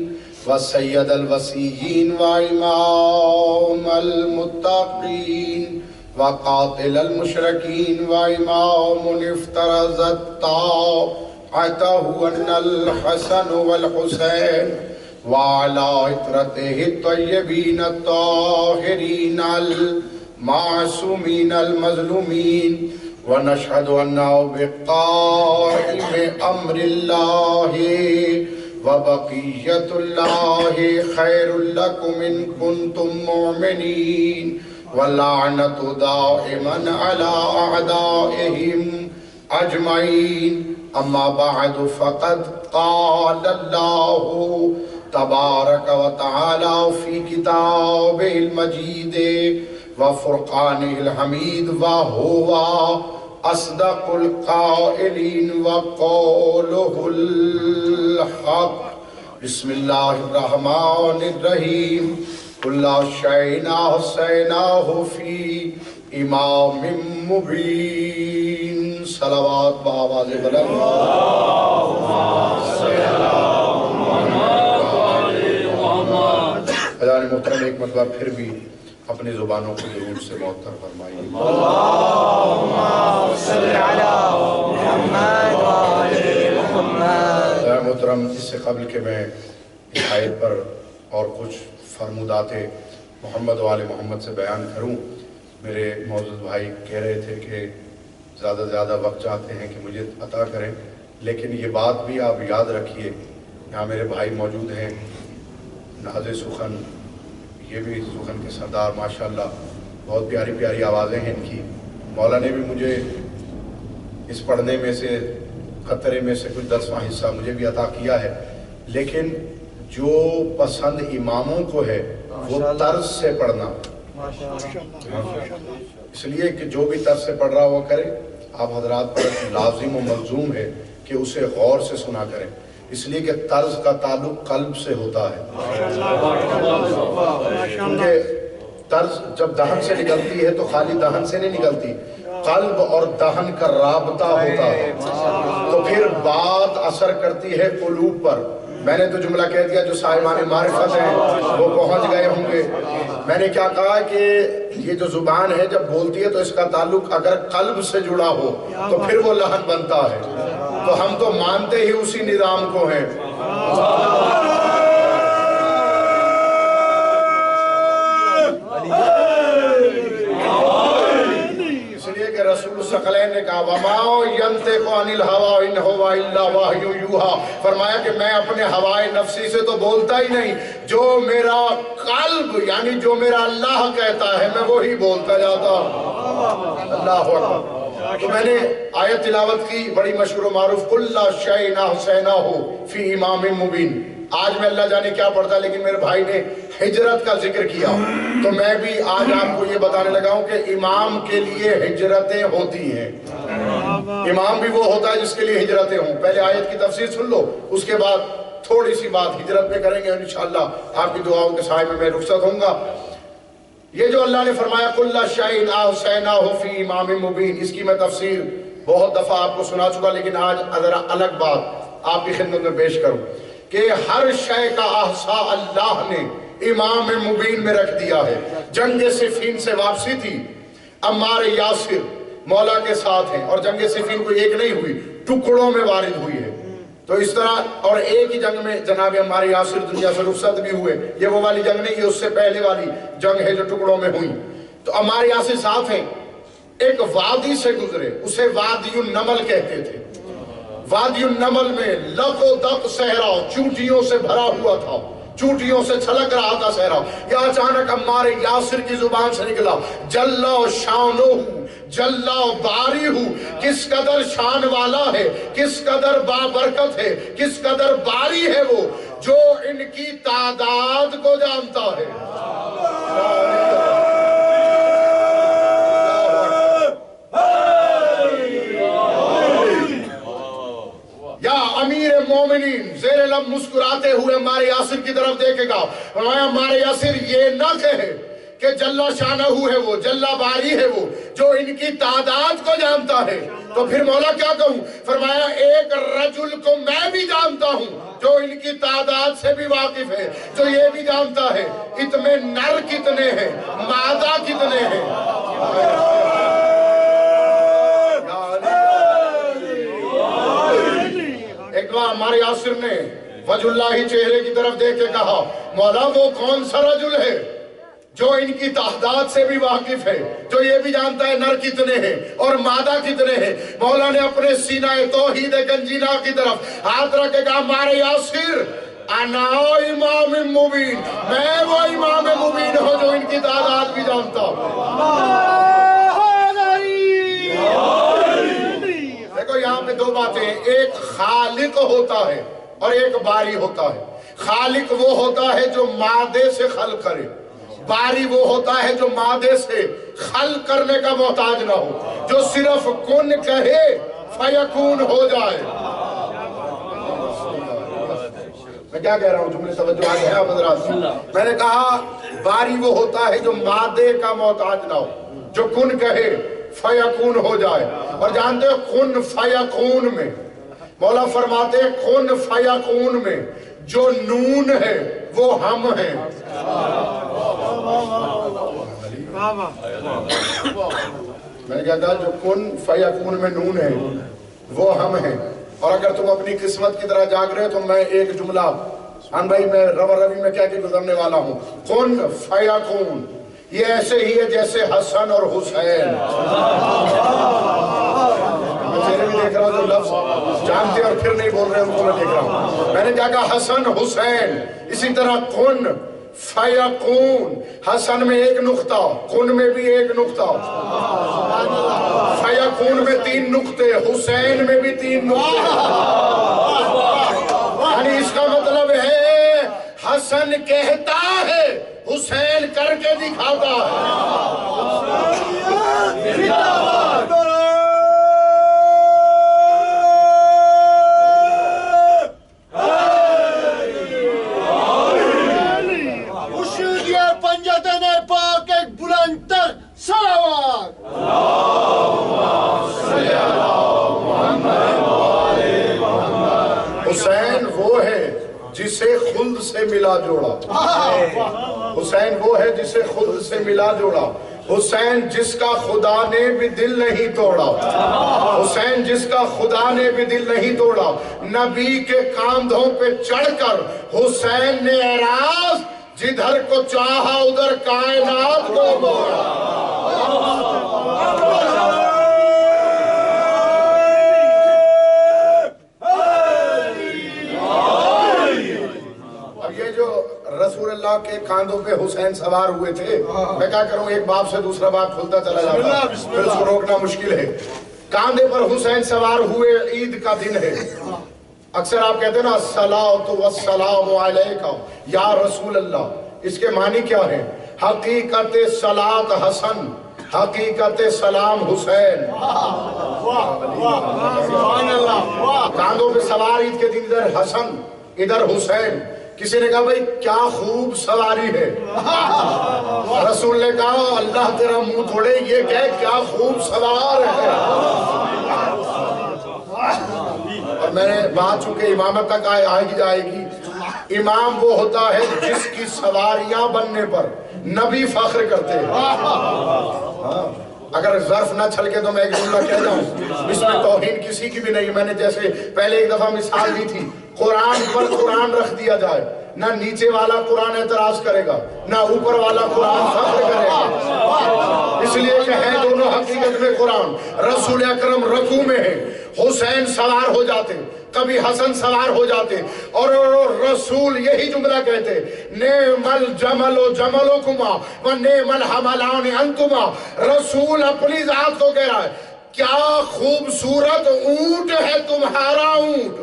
وسيد الوصيين وإمام المتقين وقاتل المشركين وإمام افترض طاعته أن الحسن والحسين وعلى عطرته الطيبين الطاهرين المعصومين المظلومين. ونشهد أنه بقائم أمر الله وبقية الله خير لكم إن كنتم مؤمنين. واللعنة دائما على أعدائهم أجمعين. أما بعد فقد قال الله تبارك وتعالى في كتابه المجيد وفرقانه الحميد وهو أصدق القائلين وقوله الحق بسم الله الرحمن الرحيم كل شيء أحصيناه في إمام مبين صلوات بآواز بلند حضرات محترم ایک مرتبہ پھر بھی اپنی زبانوں کو درود سے معطر فرمائیے اللہم صلی علی محمد و آل محمد. محترم اس سے قبل کہ میں اس آیت پر اور کچھ فرمودات محمد و آل محمد سے بیان کروں، میرے معزز بھائی کہہ رہے تھے کہ زیادہ سے زیادہ وقت چاہتے ہیں کہ مجھے عطا کریں، لیکن یہ بات بھی آپ یاد رکھیے، یہاں میرے بھائی موجود ہیں ناز سخن، یہ بھی سخن کے سردار ماشاءاللہ، بہت پیاری پیاری آوازیں ہیں ان کی. مولا نے بھی مجھے اس پڑھنے میں سے قطرے میں سے کچھ 10واں حصہ مجھے بھی عطا کیا ہے، لیکن جو پسند اماموں کو ہے وہ طرز سے پڑھنا، اس لیے کہ جو بھی طرز سے پڑھ رہا ہوا کرے، آپ حضرات پر لازم و ملزوم ہے کہ اسے غور سے سنا کریں، اس لیے کہ طرز کا تعلق قلب سے ہوتا ہے. کیونکہ طرز جب دہن سے نکلتی ہے تو خالی دہن سے نہیں نکلتی، قلب اور دہن کا رابطہ ہوتا ہے، تو پھر بات اثر کرتی ہے قلوب پر. میں نے تو جملہ کہہ دیا جو صاحبان معرفت ہیں وہ پہنچ گئے ہوں گے. میں نے کیا کہا کہ یہ جو زبان ہے جب بولتی ہے تو اس کا تعلق اگر قلب سے جڑا ہو تو پھر وہ لحن بنتا ہے، تو ہم تو مانتے ہی اسی نظام کو ہیں. اس لیے کہ رسول ثقلین نے کہا وَمَا يَنْتِقُ عَنِ الْهَوَىٰ إِنْ هُوَ إِلَّا وَحْيٌ يُوحَىٰ، فرمایا کہ میں اپنے ہوائے نفسی سے تو بولتا ہی نہیں، جو میرا قلب یعنی جو میرا اللہ کہتا ہے میں وہی بولتا جاتا ہوں. اللہ اکبر. تو میں نے آیت تلاوت کی بڑی مشہور و معروف کُلَّ شَيْءٍ أَحْصَيْنَاهُ فِي إِمَامٍ مُبِينٍ. آج میں اللہ جانے کیا پڑھتا، لیکن میرے بھائی نے ہجرت کا ذکر کیا تو میں بھی آج آپ کو یہ بتانے لگا ہوں کہ امام کے لیے ہجرتیں ہوتی ہیں. امام بھی وہ ہوتا ہے جس کے لیے ہجرتیں ہوں. پہلے آیت کی تفسیر سن لو، اس کے بعد تھوڑی سی بات ہجرت پہ کریں گے، انشاءاللہ آپ کی دعاؤں کے سائے میں رخصت ہوں گا. یہ جو اللہ نے فرمایا کُلَّ شَيْءٍ أَحْصَيْنَاهُ فِي إِمَامٍ مُبِينٍ، اس کی میں تفسیر بہت دفعہ آپ کو سنا چکا، لیکن آج ذرا الگ بات آپ کی خدمت میں پیش کروں کہ ہر شے کا احصا اللہ نے امام مبین میں رکھ دیا ہے. جنگ صفین سے واپسی تھی، عمار یاسر مولا کے ساتھ ہیں، اور جنگ صفین کوئی ایک نہیں ہوئی، ٹکڑوں میں وارد ہوئی ہے. تو اس طرح اور ایک ہی جنگ میں جناب عمار یاسر دنیا سے رخصت بھی ہوئے. یہ وہ والی جنگ نہیں، یہ اس سے پہلے والی جنگ ہے جو ٹکڑوں میں ہوئی. تو عمار یاسر ساتھ ہیں، ایک وادی سے گزرے، اسے وادی النمل کہتے تھے. وادی النمل میں لق و دق صحرا چوٹیوں سے بھرا ہوا تھا، چوٹیوں سے چھلک رہا تھا صحرا. یا اچانک عمار یاسر کی زبان سے نکلا جلا شانو جلا باری ہوں، کس قدر شان والا ہے، کس قدر بابرکت ہے، کس قدر باری ہے وہ جو ان کی تعداد کو جانتا ہے. یا امیر مومنین زیر لب مسکراتے ہوئے عمار یاسر کی طرف دیکھے گا، فرمایا عمار یاسر یہ نہ کہے کہ جلا شانہ ہے وہ، جلا باری ہے وہ جو ان کی تعداد کو جانتا ہے. تو پھر مولا کیا کہوں؟ فرمایا ایک رجل کو میں بھی جانتا ہوں جو ان کی تعداد سے بھی واقف ہے، جو یہ بھی جانتا ہے اس میں نر کتنے ہیں، مادہ کتنے ہیں. ایک بار ہمارے یاسر نے وجہ اللہ چہرے کی طرف دیکھ کے کہا مولا وہ کون سا رجل ہے جو ان کی تعداد سے بھی واقف ہے، جو یہ بھی جانتا ہے نر کتنے ہیں اور مادہ کتنے ہیں. مولا نے اپنے سینہ توحید گنجینا کی طرف ہاتھ رکھ کے کہا ہمارے یاسر انا امام مبین، میں وہ امام مبین ہوں جو ان کی تعداد بھی جانتا ہوں. دیکھو یہاں پہ دو باتیں فرماتے ہیں ایک خالق ہوتا ہے اور ایک باری ہوتا ہے. خالق وہ ہوتا ہے جو مادے سے خلق کرے، باری وہ ہوتا ہے جو مادے سے خلق کرنے کا محتاج نہ ہو، جو صرف کن کہے فیکون ہو جائے. میں کیا کہہ رہا ہوں، جملے توجہ آگے ہے آپ حضرات. میں نے کہا باری وہ ہوتا ہے جو مادے کا محتاج نہ ہو، جو کن کہے فیکون ہو جائے. اور جانتے ہو کن فیکون میں مولا فرماتے ہیں کن فیکون میں جو نون ہے وہ ہم ہیں. میں نے کہا تھا جو کن فیکون میں نون ہے وہ ہم ہیں. اور اگر تم اپنی قسمت کی طرح جاگ رہے تو میں ایک جملہ ہاں بھائی میں روی میں کہہ کے گزرنے والا ہوں. کن فیکون یہ ایسے ہی ہے جیسے حسن اور حسین. میں چہرے بھی دیکھ رہا ہوں جو لفظ جانتے اور پھر نہیں بول رہے ان کو میں دیکھ رہا ہوں. میں نے کہا حسن حسین اسی طرح کن فیکون. حسن میں ایک نقطہ، کن میں بھی ایک نقطہ، فیکون میں 3 نقطے، حسین میں بھی 3 نقطے. یعنی اس کا مطلب ہے حسن کہتا ہے، حسین کر کے دکھاتا ہے. پاک ایک بلند تر صلوات. حسین وہ ہے جسے خلد سے ملا جوڑا. حسین وہ ہے جسے خلد سے ملا جوڑا. حسین جس کا خدا نے بھی دل نہیں توڑا. حسین جس کا خدا نے بھی دل نہیں توڑا. نبی کے کاندھوں پہ چڑھ کر حسین نے اعراض جدھر کو چاہا ادھر کائنات کو موڑا. اب یہ جو رسول اللہ کے کاندھوں پہ حسین سوار ہوئے تھے، میں کیا کروں ایک باب سے دوسرا باب کھلتا چلا جاتا، پھر اس کو روکنا مشکل ہے. کاندھے پر حسین سوار ہوئے، عید کا دن ہے. اکثر آپ کہتے ہیں نا الصلاۃ والسلام علیک یا رسول اللہ. اس کے معنی کیا ہے؟ حقیقت صلاۃ حسن، حقیقت سلام حسین. کاندھوں پہ سوار عید کے دن ادھر حسن ادھر حسین. کسی نے کہا بھائی کیا خوب سواری ہے. رسول نے کہا اللہ تیرا منہ تھوڑے، یہ کہہ کیا خوب سوار ہے. اور میں نے بات چونکہ امامت تک آئے گی. امام وہ ہوتا ہے جس کی سواریاں بننے پر نبی فخر کرتے ہیں. اگر ظرف نہ چھلکے تو میں ایک جملہ کہہ جاؤں، اس میں توہین کسی کی بھی نہیں. میں نے جیسے پہلے ایک دفعہ مثال دی تھی، قرآن پر قرآن رکھ دیا جائے، نہ نیچے والا قرآن اعتراض کرے گا نہ اوپر والا قرآن فخر کرے گا. اس لیے کہ ہے دونوں حقیقت میں قرآن. رسول اکرم رکوع میں ہے، حسین سوار ہو جاتے، کبھی حسن سوار ہو جاتے، اور رسول یہی جملہ کہتے نعم الجمل جملکما و نعم الحملان انتما. رسول اپنی ذات کو کہہ رہا ہے کیا خوبصورت اونٹ ہے تمہارا اونٹ.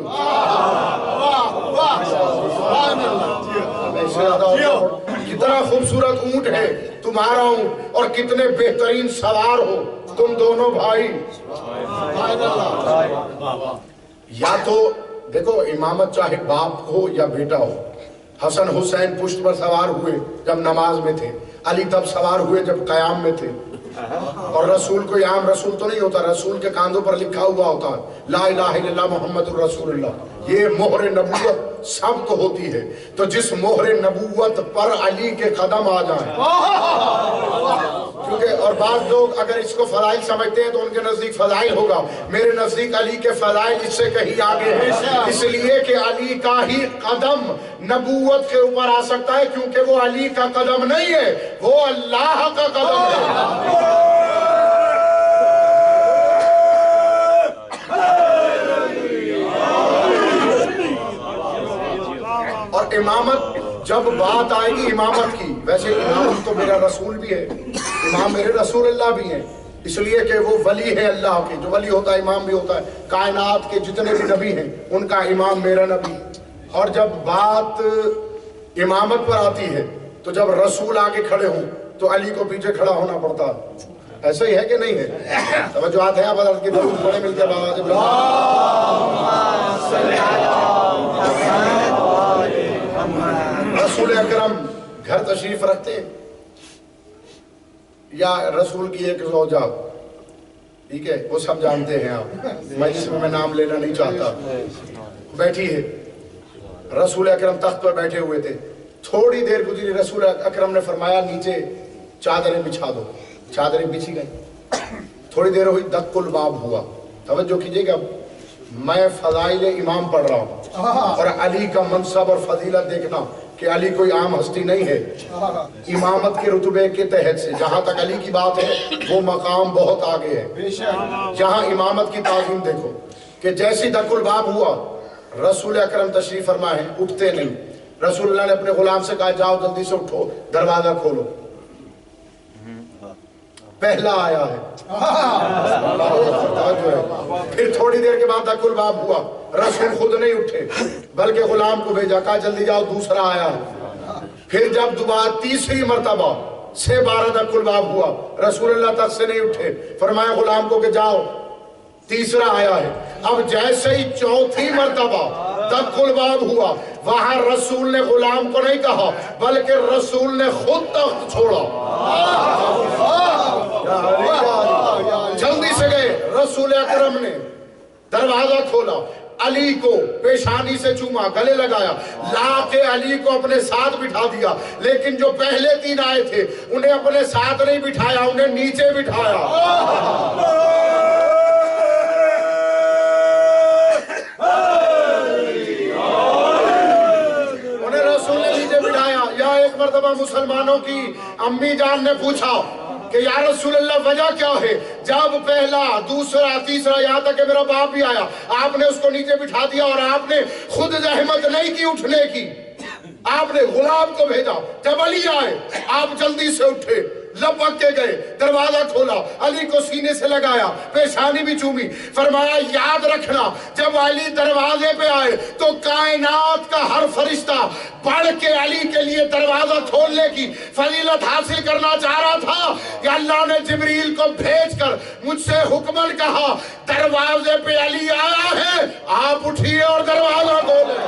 کتنا خوبصورت اونٹ ہے تمہارا اونٹ، اور کتنے بہترین سوار ہو تم دونوں بھائی. یا تو دیکھو امامت چاہے باپ ہو یا بیٹا ہو. حسن حسین پشت پر سوار ہوئے جب نماز میں تھے، علی تب سوار ہوئے جب قیام میں تھے. اور رسول کوئی عام رسول تو نہیں ہوتا، رسول کے کاندھوں پر لکھا ہوا ہوتا ہے لا الہ الا اللہ محمد الرسول اللہ. یہ مہر نبوت سب کو ہوتی ہے. تو جس مہر نبوت پر علی کے قدم آ جائیں، کیونکہ اور بعض لوگ اگر اس کو فضائل سمجھتے ہیں تو ان کے نزدیک فضائل ہوگا. میرے نزدیک علی کے فضائل اس سے کہیں آگے ہیں، اس لیے کہ علی کا ہی قدم نبوت کے اوپر آ سکتا ہے، کیونکہ وہ علی کا قدم نہیں ہے، وہ اللہ کا قدم ہے. اور امامت جب بات آئے گی امامت کی، ویسے امام تو میرا رسول بھی ہے، امام میرے رسول اللہ بھی ہیں، اس لیے کہ وہ ولی ہے اللہ کے. جو ولی ہوتا ہے امام بھی ہوتا ہے. کائنات کے جتنے بھی نبی ہیں ان کا امام میرا نبی. اور جب بات امامت پر آتی ہے تو جب رسول آگے کھڑے ہوں تو علی کو پیچھے کھڑا ہونا پڑتا ہے. ایسا ہی ہے کہ نہیں ہے؟ توجہات ہیں آپ حضرت کی درود پڑھیں مل کے باواز رسول اکرم گھر تشریف رکھتے ہیں یا رسول کی ایک زوجہ، ٹھیک ہے وہ سب جانتے ہیں آپ، میں جس میں نام لینا نہیں چاہتا، بیٹھی ہے. رسول اکرم تخت پر بیٹھے ہوئے تھے. تھوڑی دیر گزری رسول اکرم نے فرمایا نیچے چادریں بچھا دو. چادریں بچھی گئی. تھوڑی دیر ہوئی دق الباب ہوا. توجہ کیجئے گا میں فضائل امام پڑھ رہا ہوں اور علی کا منصب اور فضیلت دیکھنا کہ علی کوئی عام ہستی نہیں ہے. امامت کے رتبے کے تحت سے جہاں تک علی کی بات ہے وہ مقام بہت آگے ہے. جہاں امامت کی تعظیم دیکھو کہ جیسی دق الباب ہوا رسول اکرم تشریف فرما ہے، اٹھتے نہیں. رسول اللہ نے اپنے غلام سے کہا جاؤ جلدی سے اٹھو دروازہ کھولو. پہلا آیا ہے. پھر تھوڑی دیر کے بعد دق الباب ہوا. رسول خود نہیں اٹھے بلکہ غلام کو بھیجا، کہا جلدی جاؤ دوسرا آیا ہے. پھر جب دوبارہ تیسری مرتبہ سے 12 دق الباب ہوا رسول اللہ تک سے نہیں اٹھے. فرمایا غلام کو کہ جاؤ تیسرا آیا ہے. اب جیسے ہی چوتھی مرتبہ دق الباب ہوا وہاں رسول نے غلام کو نہیں کہا بلکہ رسول نے خود تخت چھوڑا. جلدی سے گئے. رسول اکرم نے دروازہ کھولا، علی کو پیشانی سے چوما، گلے لگایا، لا کے علی کو اپنے ساتھ بٹھا دیا. لیکن جو پہلے 3 آئے تھے انہیں اپنے ساتھ نہیں بٹھایا، انہیں نیچے بٹھایا. انہیں رسول نے نیچے بٹھایا. یا ایک مرتبہ مسلمانوں کی امی جان نے پوچھا کہ یا رسول اللہ وجہ کیا ہے؟ جب پہلا دوسرا تیسرا یہاں تک کہ میرا باپ بھی آیا آپ نے اس کو نیچے بٹھا دیا اور آپ نے خود زحمت نہیں کی اٹھنے کی. آپ نے غلام کو بھیجا. جب علی آئے آپ جلدی سے اٹھے، لپک کے گئے، دروازہ کھولا، علی کو سینے سے لگایا، پیشانی بھی چومی. فرمایا یاد رکھنا جب علی دروازے پہ آئے تو کائنات کا ہر فرشتہ بڑھ کے علی کے لیے دروازہ کھولنے کی فضیلت حاصل کرنا چاہ رہا تھا کہ اللہ نے جبریل کو بھیج کر مجھ سے حکمن کہا دروازے پہ علی آیا ہے، آپ اٹھیے اور دروازہ کھولیں.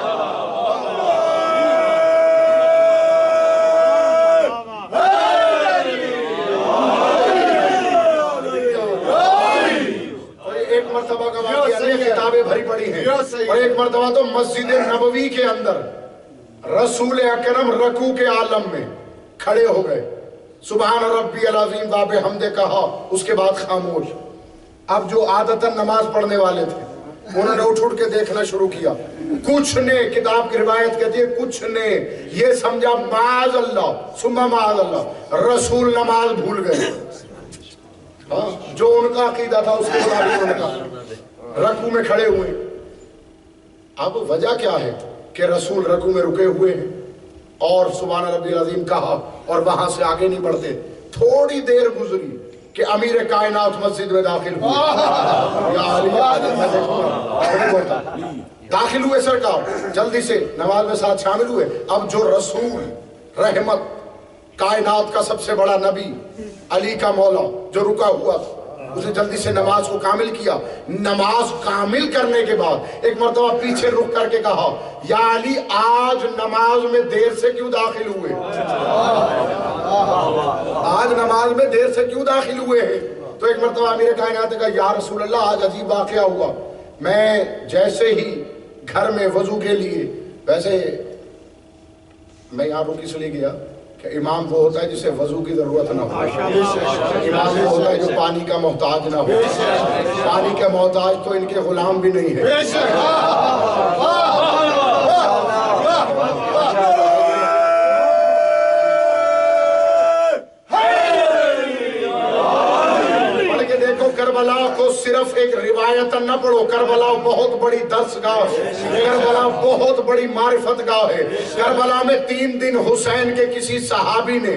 مرتبہ کا واقعہ نہیں، کتابیں بھری پڑی ہیں. اور ایک مرتبہ تو مسجد نبوی کے اندر رسول اکرم رکوع کے عالم میں کھڑے ہو گئے، سبحان ربی العظیم باب حمد کہا، اس کے بعد خاموش. اب جو عادتاً نماز پڑھنے والے تھے انہوں نے اٹھ کے دیکھنا شروع کیا. کچھ نے، کتاب کی روایت کہتی ہے کچھ نے یہ سمجھا معاذ اللہ ثم معاذ اللہ رسول نماز بھول گئے. جو ان کا عقیدہ تھا اس کے مطابق ان کا رکوع میں کھڑے ہوئے. اب وجہ کیا ہے کہ رسول رکوع میں رکے ہوئے ہیں اور سبحان ربی العظیم کہا اور وہاں سے آگے نہیں بڑھتے. تھوڑی دیر گزری کہ امیر کائنات مسجد میں داخل ہوئے. داخل ہوئے سرکار جلدی سے نماز میں ساتھ شامل ہوئے. اب جو رسول رحمت کائنات کا سب سے بڑا نبی علی کا مولا جو رکا ہوا تھا اسے جلدی سے نماز کو کامل کیا. نماز کامل کرنے کے بعد ایک مرتبہ پیچھے رک کر کے کہا یا علی آج نماز میں دیر سے کیوں داخل ہوئے؟ آج نماز میں دیر سے کیوں داخل ہوئے ہیں؟ تو ایک مرتبہ امیر کائنات نے کہا یا رسول اللہ آج عجیب واقعہ ہوا. میں جیسے ہی گھر میں وضو کے لیے، ویسے میں یہاں رک اس لیے گیا کہ امام وہ ہوتا ہے جسے وضو کی ضرورت نہ ہو. امام وہ ہوتا ہے جو پانی کا محتاج نہ ہو. پانی کا محتاج تو ان کے غلام بھی نہیں ہے. کربلا کو صرف ایک روایت نہ پڑھو. کربلا بہت بڑی درسگاہ ہے. کربلا بہت بڑی معرفت گاہ ہے. کربلا میں 3 دن حسین کے کسی صحابی نے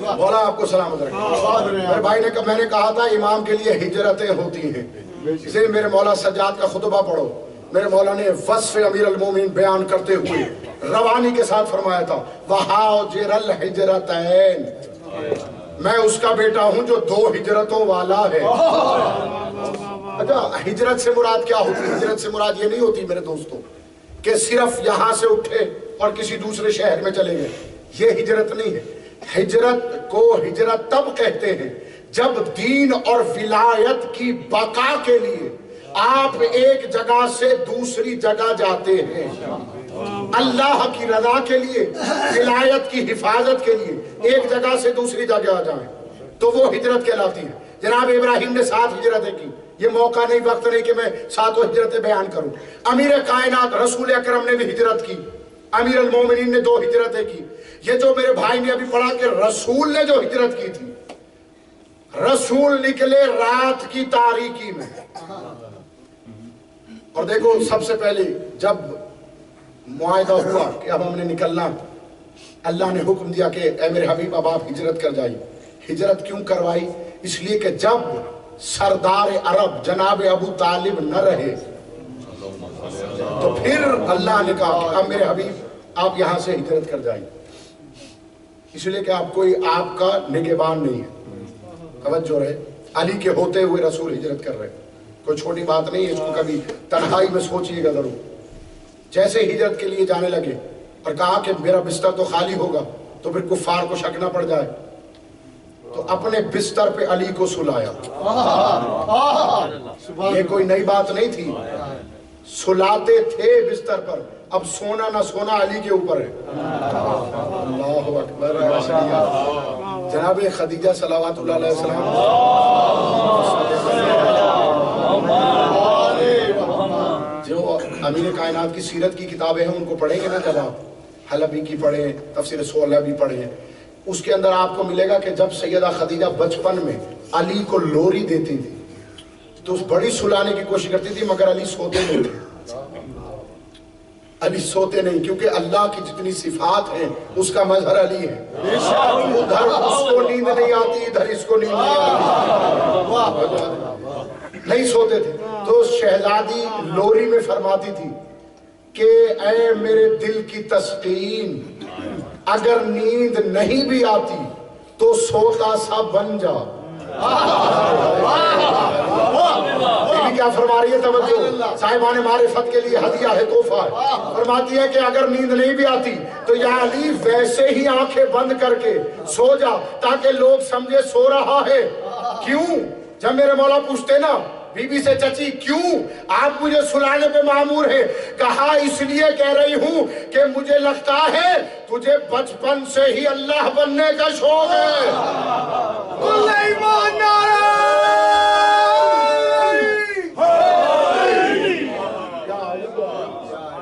مولا آپ کو سلامت رکھے. میرے بھائی نے میں نے کہا تھا امام کے لیے ہجرتیں ہوتی ہیں, اس لیے میرے مولا سجاد کا خطبہ پڑھو. میرے مولا نے وصف امیر المومنین بیان کرتے ہوئے روانی کے ساتھ فرمایا تھا وَحَاجِرَ الْحِجْرَتَيْن, میں اس کا بیٹا ہوں جو 2 ہجرتوں والا ہے. اچھا ہجرت سے مراد کیا ہوتی ہے؟ ہجرت سے مراد یہ نہیں ہوتی میرے دوستوں کہ صرف یہاں سے اٹھے اور کسی دوسرے شہر میں چلے گئے, یہ ہجرت نہیں ہے. ہجرت کو ہجرت تب کہتے ہیں جب دین اور ولایت کی بقا کے لیے آپ ایک جگہ سے دوسری جگہ جاتے ہیں, اللہ کی رضا کے لیے, ولایت کی حفاظت کے لیے ایک جگہ سے دوسری جگہ جائیں تو وہ ہجرت کہلاتی ہے. جناب ابراہیم نے 7 ہجرتیں کی, یہ موقع نہیں وقت نہیں کہ میں 7 ہجرتیں بیان کروں. امیر کائنات رسول اکرم نے بھی ہجرت کی, امیر المومنین نے 2 ہجرتیں کی. یہ جو میرے بھائی نے ابھی پڑھا کہ رسول نے جو ہجرت کی تھی, رسول نکلے رات کی تاریکی میں. اور دیکھو سب سے پہلے جب معاہدہ ہوا کہ اب ہم نے نکلنا, اللہ نے حکم دیا کہ اے میرے حبیب اب آپ ہجرت کر جائیے. ہجرت کیوں کروائی؟ اس لیے کہ جب سردار عرب جناب ابو طالب نہ رہے تو پھر اللہ نے کہا کہ اب میرے حبیب آپ یہاں سے ہجرت کر جائیے, اس لیے کہ آپ کوئی آپ کا نگہبان نہیں ہے. توجہ رہے, علی کے ہوتے ہوئے رسول ہجرت کر رہے, کوئی چھوٹی بات نہیں ہے, اس کو کبھی تنہائی میں سوچئے گا ضرور. جیسے ہجرت کے لیے جانے لگے اور کہا کہ میرا بستر تو خالی ہوگا تو پھر کفار کو شک نہ پڑ جائے, تو اپنے بستر پہ علی کو سلایا. یہ کوئی نئی بات نہیں تھی, سلاتے تھے بستر پر. اب سونا نہ سونا علی کے اوپر ہے. اللہ اکبر. جناب خدیجہ صلوات اللہ علیہ وسلم جو امیر کائنات کی سیرت کی کتابیں ہیں ان کو پڑھیں گے نا, جب آپ حلبی کی پڑھیں, تفسیر سولہ بھی پڑھیں, اس کے اندر آپ کو ملے گا کہ جب سیدہ خدیجہ بچپن میں علی کو لوری دیتی تھی تو اس بڑی سلانے کی کوشش کرتی تھی, مگر علی سوتے نہیں تھے. علی سوتے نہیں, کیونکہ اللہ کی جتنی صفات ہیں اس کا مظہر علی ہے. ادھر اس کو نیند نہیں آتی, ادھر اس کو نیند نہیں آتی, نہیں سوتے تھے. تو شہزادی لوری میں فرماتی تھی کہ اے میرے دل کی تسکین, اگر نیند نہیں بھی آتی تو سوتا سا بن جا. کیا فرما رہی ہے توجہ, صاحبان معرفت کے لیے ہدیہ ہے, تحفہ ہے. فرماتی ہے کہ اگر نیند نہیں بھی آتی تو یا علی ویسے ہی آنکھیں بند کر کے سو جا تاکہ لوگ سمجھے سو رہا ہے. کیوں؟ جب میرے مولا پوچھتے نا بی بی سے, چچی کیوں آپ مجھے سلانے پہ معمور ہیں؟ کہا اس لیے کہہ رہی ہوں کہ مجھے لگتا ہے تجھے بچپن سے ہی اللہ بننے کا شوق ہے.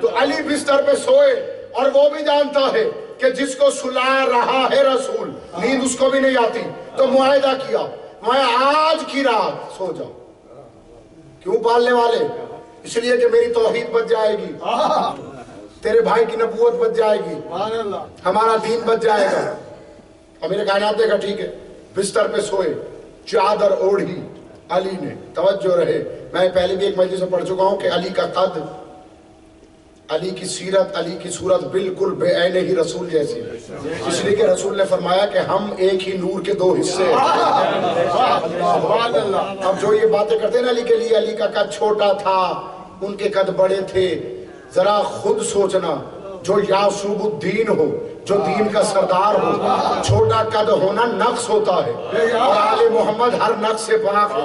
تو علی بستر پہ سوئے, اور وہ بھی جانتا ہے کہ جس کو سلا رہا ہے رسول, نیند اس کو بھی نہیں آتی. تو معاہدہ کیا, میں آج کی رات سو جاؤں. کیوں پالنے والے؟ اس لیے کہ میری توحید بچ جائے گی, تیرے بھائی کی نبوت بچ جائے گی, ہمارا دین بچ جائے گا. امیر کائنات نے کہا ٹھیک ہے. بستر پہ سوئے, چادر اوڑھی علی نے. توجہ رہے, میں پہلے بھی ایک مجلس میں پڑھ چکا ہوں کہ علی کا قد, علی کی سیرت, علی کی صورت بالکل بے عین ہی رسول جیسی ہے. اس لیے کہ رسول نے فرمایا کہ ہم ایک ہی نور کے 2 حصے ہیں. اب جو یہ باتیں کرتے ہیں نا علی کے لیے, علی کا قد چھوٹا تھا, ان کے قد بڑے تھے, ذرا خود سوچنا. جو یعصوب الدین ہو, جو دین کا سردار ہو, چھوٹا قد ہونا نقص ہوتا ہے, اور آل محمد ہر نقص سے پاک ہو.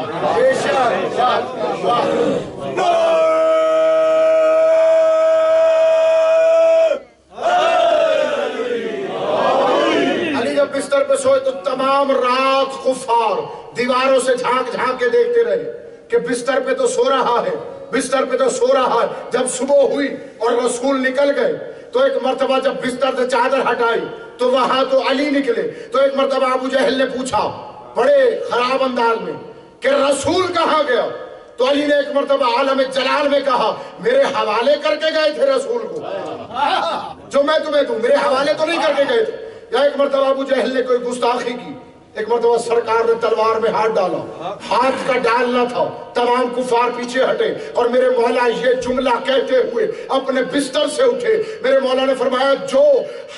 بستر پہ سوئے تو تمام رات کفار دیواروں سے جھانک جھانک کے دیکھتے رہے کہ بستر پہ تو سو رہا ہے, بستر پہ تو سو رہا ہے. جب صبح ہوئی اور رسول نکل گئے تو ایک مرتبہ جب بستر سے چادر ہٹائی تو وہاں تو علی نکلے. تو ایک مرتبہ ابو جہل نے پوچھا بڑے خراب انداز میں کہ رسول کہاں گیا؟ تو علی نے ایک مرتبہ عالم جلال میں کہا میرے حوالے کر کے گئے تھے رسول کو, جو میں تمہیں دوں میرے حوالے تو نہیں کر کے گئے تھے. یا ایک مرتبہ ابو جہل نے کوئی گستاخی کی، ایک مرتبہ سرکار نے تلوار میں ہاتھ ڈالا، ہاتھ کا ڈالنا تھا، تمام کفار پیچھے ہٹے اور میرے مولا یہ جملہ کہتے ہوئے اپنے بستر سے اٹھے۔ میرے مولا نے فرمایا جو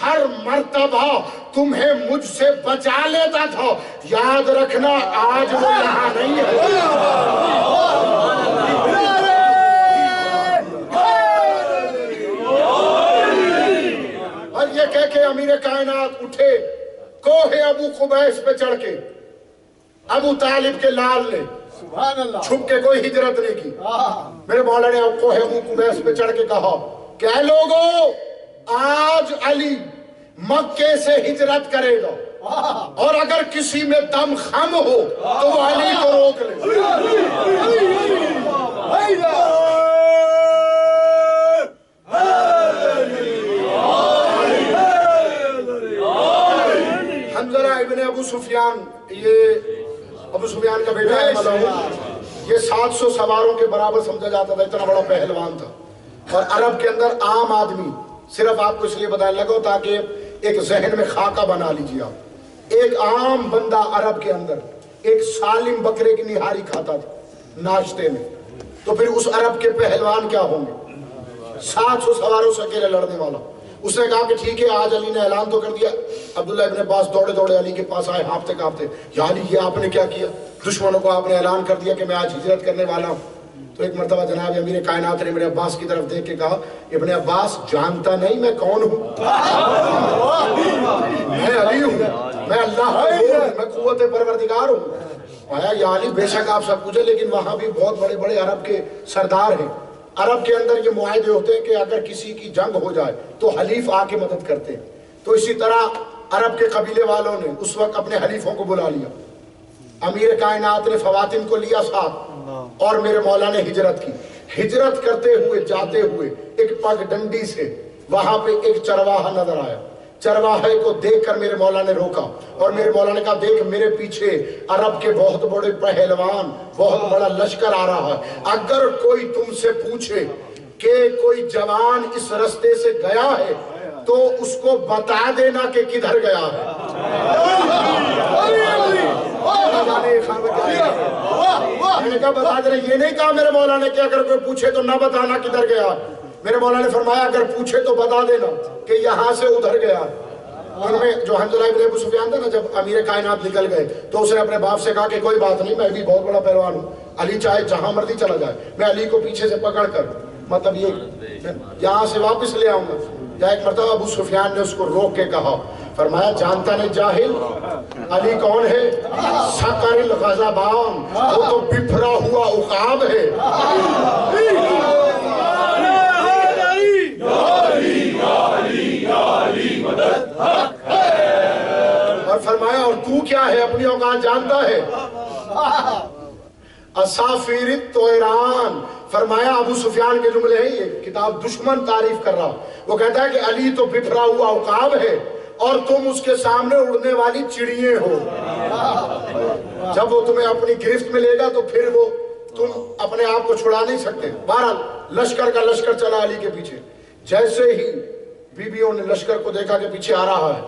ہر مرتبہ تمہیں مجھ سے بچا لیتا تھا، یاد رکھنا آج وہ یہاں نہیں ہے۔ اور یہ کہہ کے امیر کائنات اٹھے، کوہ ابو قبیس پہ چڑھ کے ابو طالب کے لال نے سبحان اللہ چھپ کے کوئی ہجرت نہیں کی۔ میرے مولا نے کوہ ابو قبیس پہ چڑھ کے کہا کہ اے لوگو، آج علی مکے سے ہجرت کرے گا اور اگر کسی میں دم خم ہو تو وہ علی کو روک لے۔ حنظلہ ابن ابو سفیان، یہ ابو سفیان کا بیٹا ہے ملعون، یہ 700 سواروں کے برابر سمجھا جاتا تھا، اتنا بڑا پہلوان تھا۔ اور عرب کے اندر عام آدمی، صرف آپ کو اس لیے بتانے لگا تاکہ ایک ذہن میں خاکہ بنا لیجیے آپ، ایک عام بندہ عرب کے اندر ایک سالم بکرے کی نہاری کھاتا تھا ناشتے میں، تو پھر اس عرب کے پہلوان کیا ہوں گے؟ 700 سواروں سے اکیلے لڑنے والا۔ اس نے کہا کہ ٹھیک ہے، آج علی نے اعلان تو کر دیا۔ عبداللہ ابن عباس دوڑے دوڑے علی کے پاس آئے، ہانپتے کانپتے، یا علی یہ آپ نے کیا کیا؟ دشمنوں کو آپ نے اعلان کر دیا کہ میں آج ہجرت کرنے والا ہوں۔ تو ایک مرتبہ جناب امیر کائنات نے ابن عباس کی طرف دیکھ کے کہا، ابن عباس جانتا نہیں میں کون ہوں؟ میں علی ہوں، میں اللہ ہوں، میں قوت پروردگار ہوں۔ آیا یا علی بے شک آپ سب پوچھے، لیکن وہاں بھی بہت بڑے بڑے عرب کے سردار ہیں۔ عرب کے اندر یہ معاہدے ہوتے ہیں کہ اگر کسی کی جنگ ہو جائے تو حلیف آ کے مدد کرتے ہیں۔ تو اسی طرح عرب کے قبیلے والوں نے اس وقت اپنے حلیفوں کو بلا لیا۔ امیر کائنات نے خواتین کو لیا ساتھ اور میرے مولا نے ہجرت کی۔ ہجرت کرتے ہوئے جاتے ہوئے ایک پگ ڈنڈی سے وہاں پہ ایک چرواہا نظر آیا۔ چرواہے کو دیکھ کر میرے مولا نے روکا اور میرے مولا نے کہا دیکھ میرے پیچھے عرب کے بہت بڑے پہلوان، بہت بڑا لشکر آ رہا ہے، اگر کوئی تم سے پوچھے کہ کوئی جوان اس رستے سے گیا ہے تو اس کو بتا دینا کہ کدھر گیا ہے۔ میں نے کہا بتا دینا، یہ نہیں کہا میرے مولا نے کہ اگر کوئی پوچھے تو نہ بتانا کدھر گیا۔ میرے مولا نے فرمایا اگر پوچھے تو بتا دینا کہ یہاں سے ادھر گیا۔ ان میں جو حنظلہ ابن ابو سفیان تھا نا، جب امیر کائنات نکل گئے تو اس نے اپنے باپ سے کہا کہ کوئی بات نہیں، میں بھی بہت بڑا پہلوان ہوں، علی چاہے جہاں مرضی چلا جائے، میں علی کو پیچھے سے پکڑ کر مطلب یہ یہاں سے واپس لے آؤں گا۔ یا ایک مرتبہ ابو سفیان نے اس کو روک کے کہا، فرمایا جانتا نہیں جاہل علی کون ہے؟ سکر الغضبان، وہ تو بفرا ہوا عقاب ہے۔ اور فرمایا اور تو کیا ہے؟ اپنی اوقات جانتا ہے؟ اسافیر الطیران، فرمایا ابو سفیان کے جملے ہیں، یہ کتاب دشمن تعریف کر رہا، وہ کہتا ہے کہ علی تو بفرا ہوا عقاب ہے اور تم اس کے سامنے اڑنے والی چڑیے ہو۔ جب وہ تمہیں اپنی گرفت میں لے گا تو پھر وہ تم اپنے آپ کو چھڑا نہیں سکتے۔ بہرحال لشکر کا لشکر چلا علی کے پیچھے۔ جیسے ہی بیویوں نے لشکر کو دیکھا کہ پیچھے آ رہا ہے،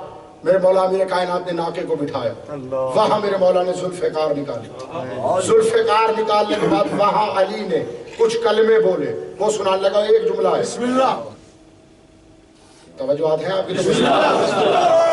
میرے مولا امیر کائنات نے ناکے کو بٹھایا، وہاں میرے مولا نے ذوالفقار نکالی۔ ذوالفقار نکالنے کے بعد وہاں علی نے کچھ کلمے بولے، وہ سنانے لگا، ایک جملہ ہے، بسم اللہ، توجہات ہیں آپ کی؟ تو بسم اللہ۔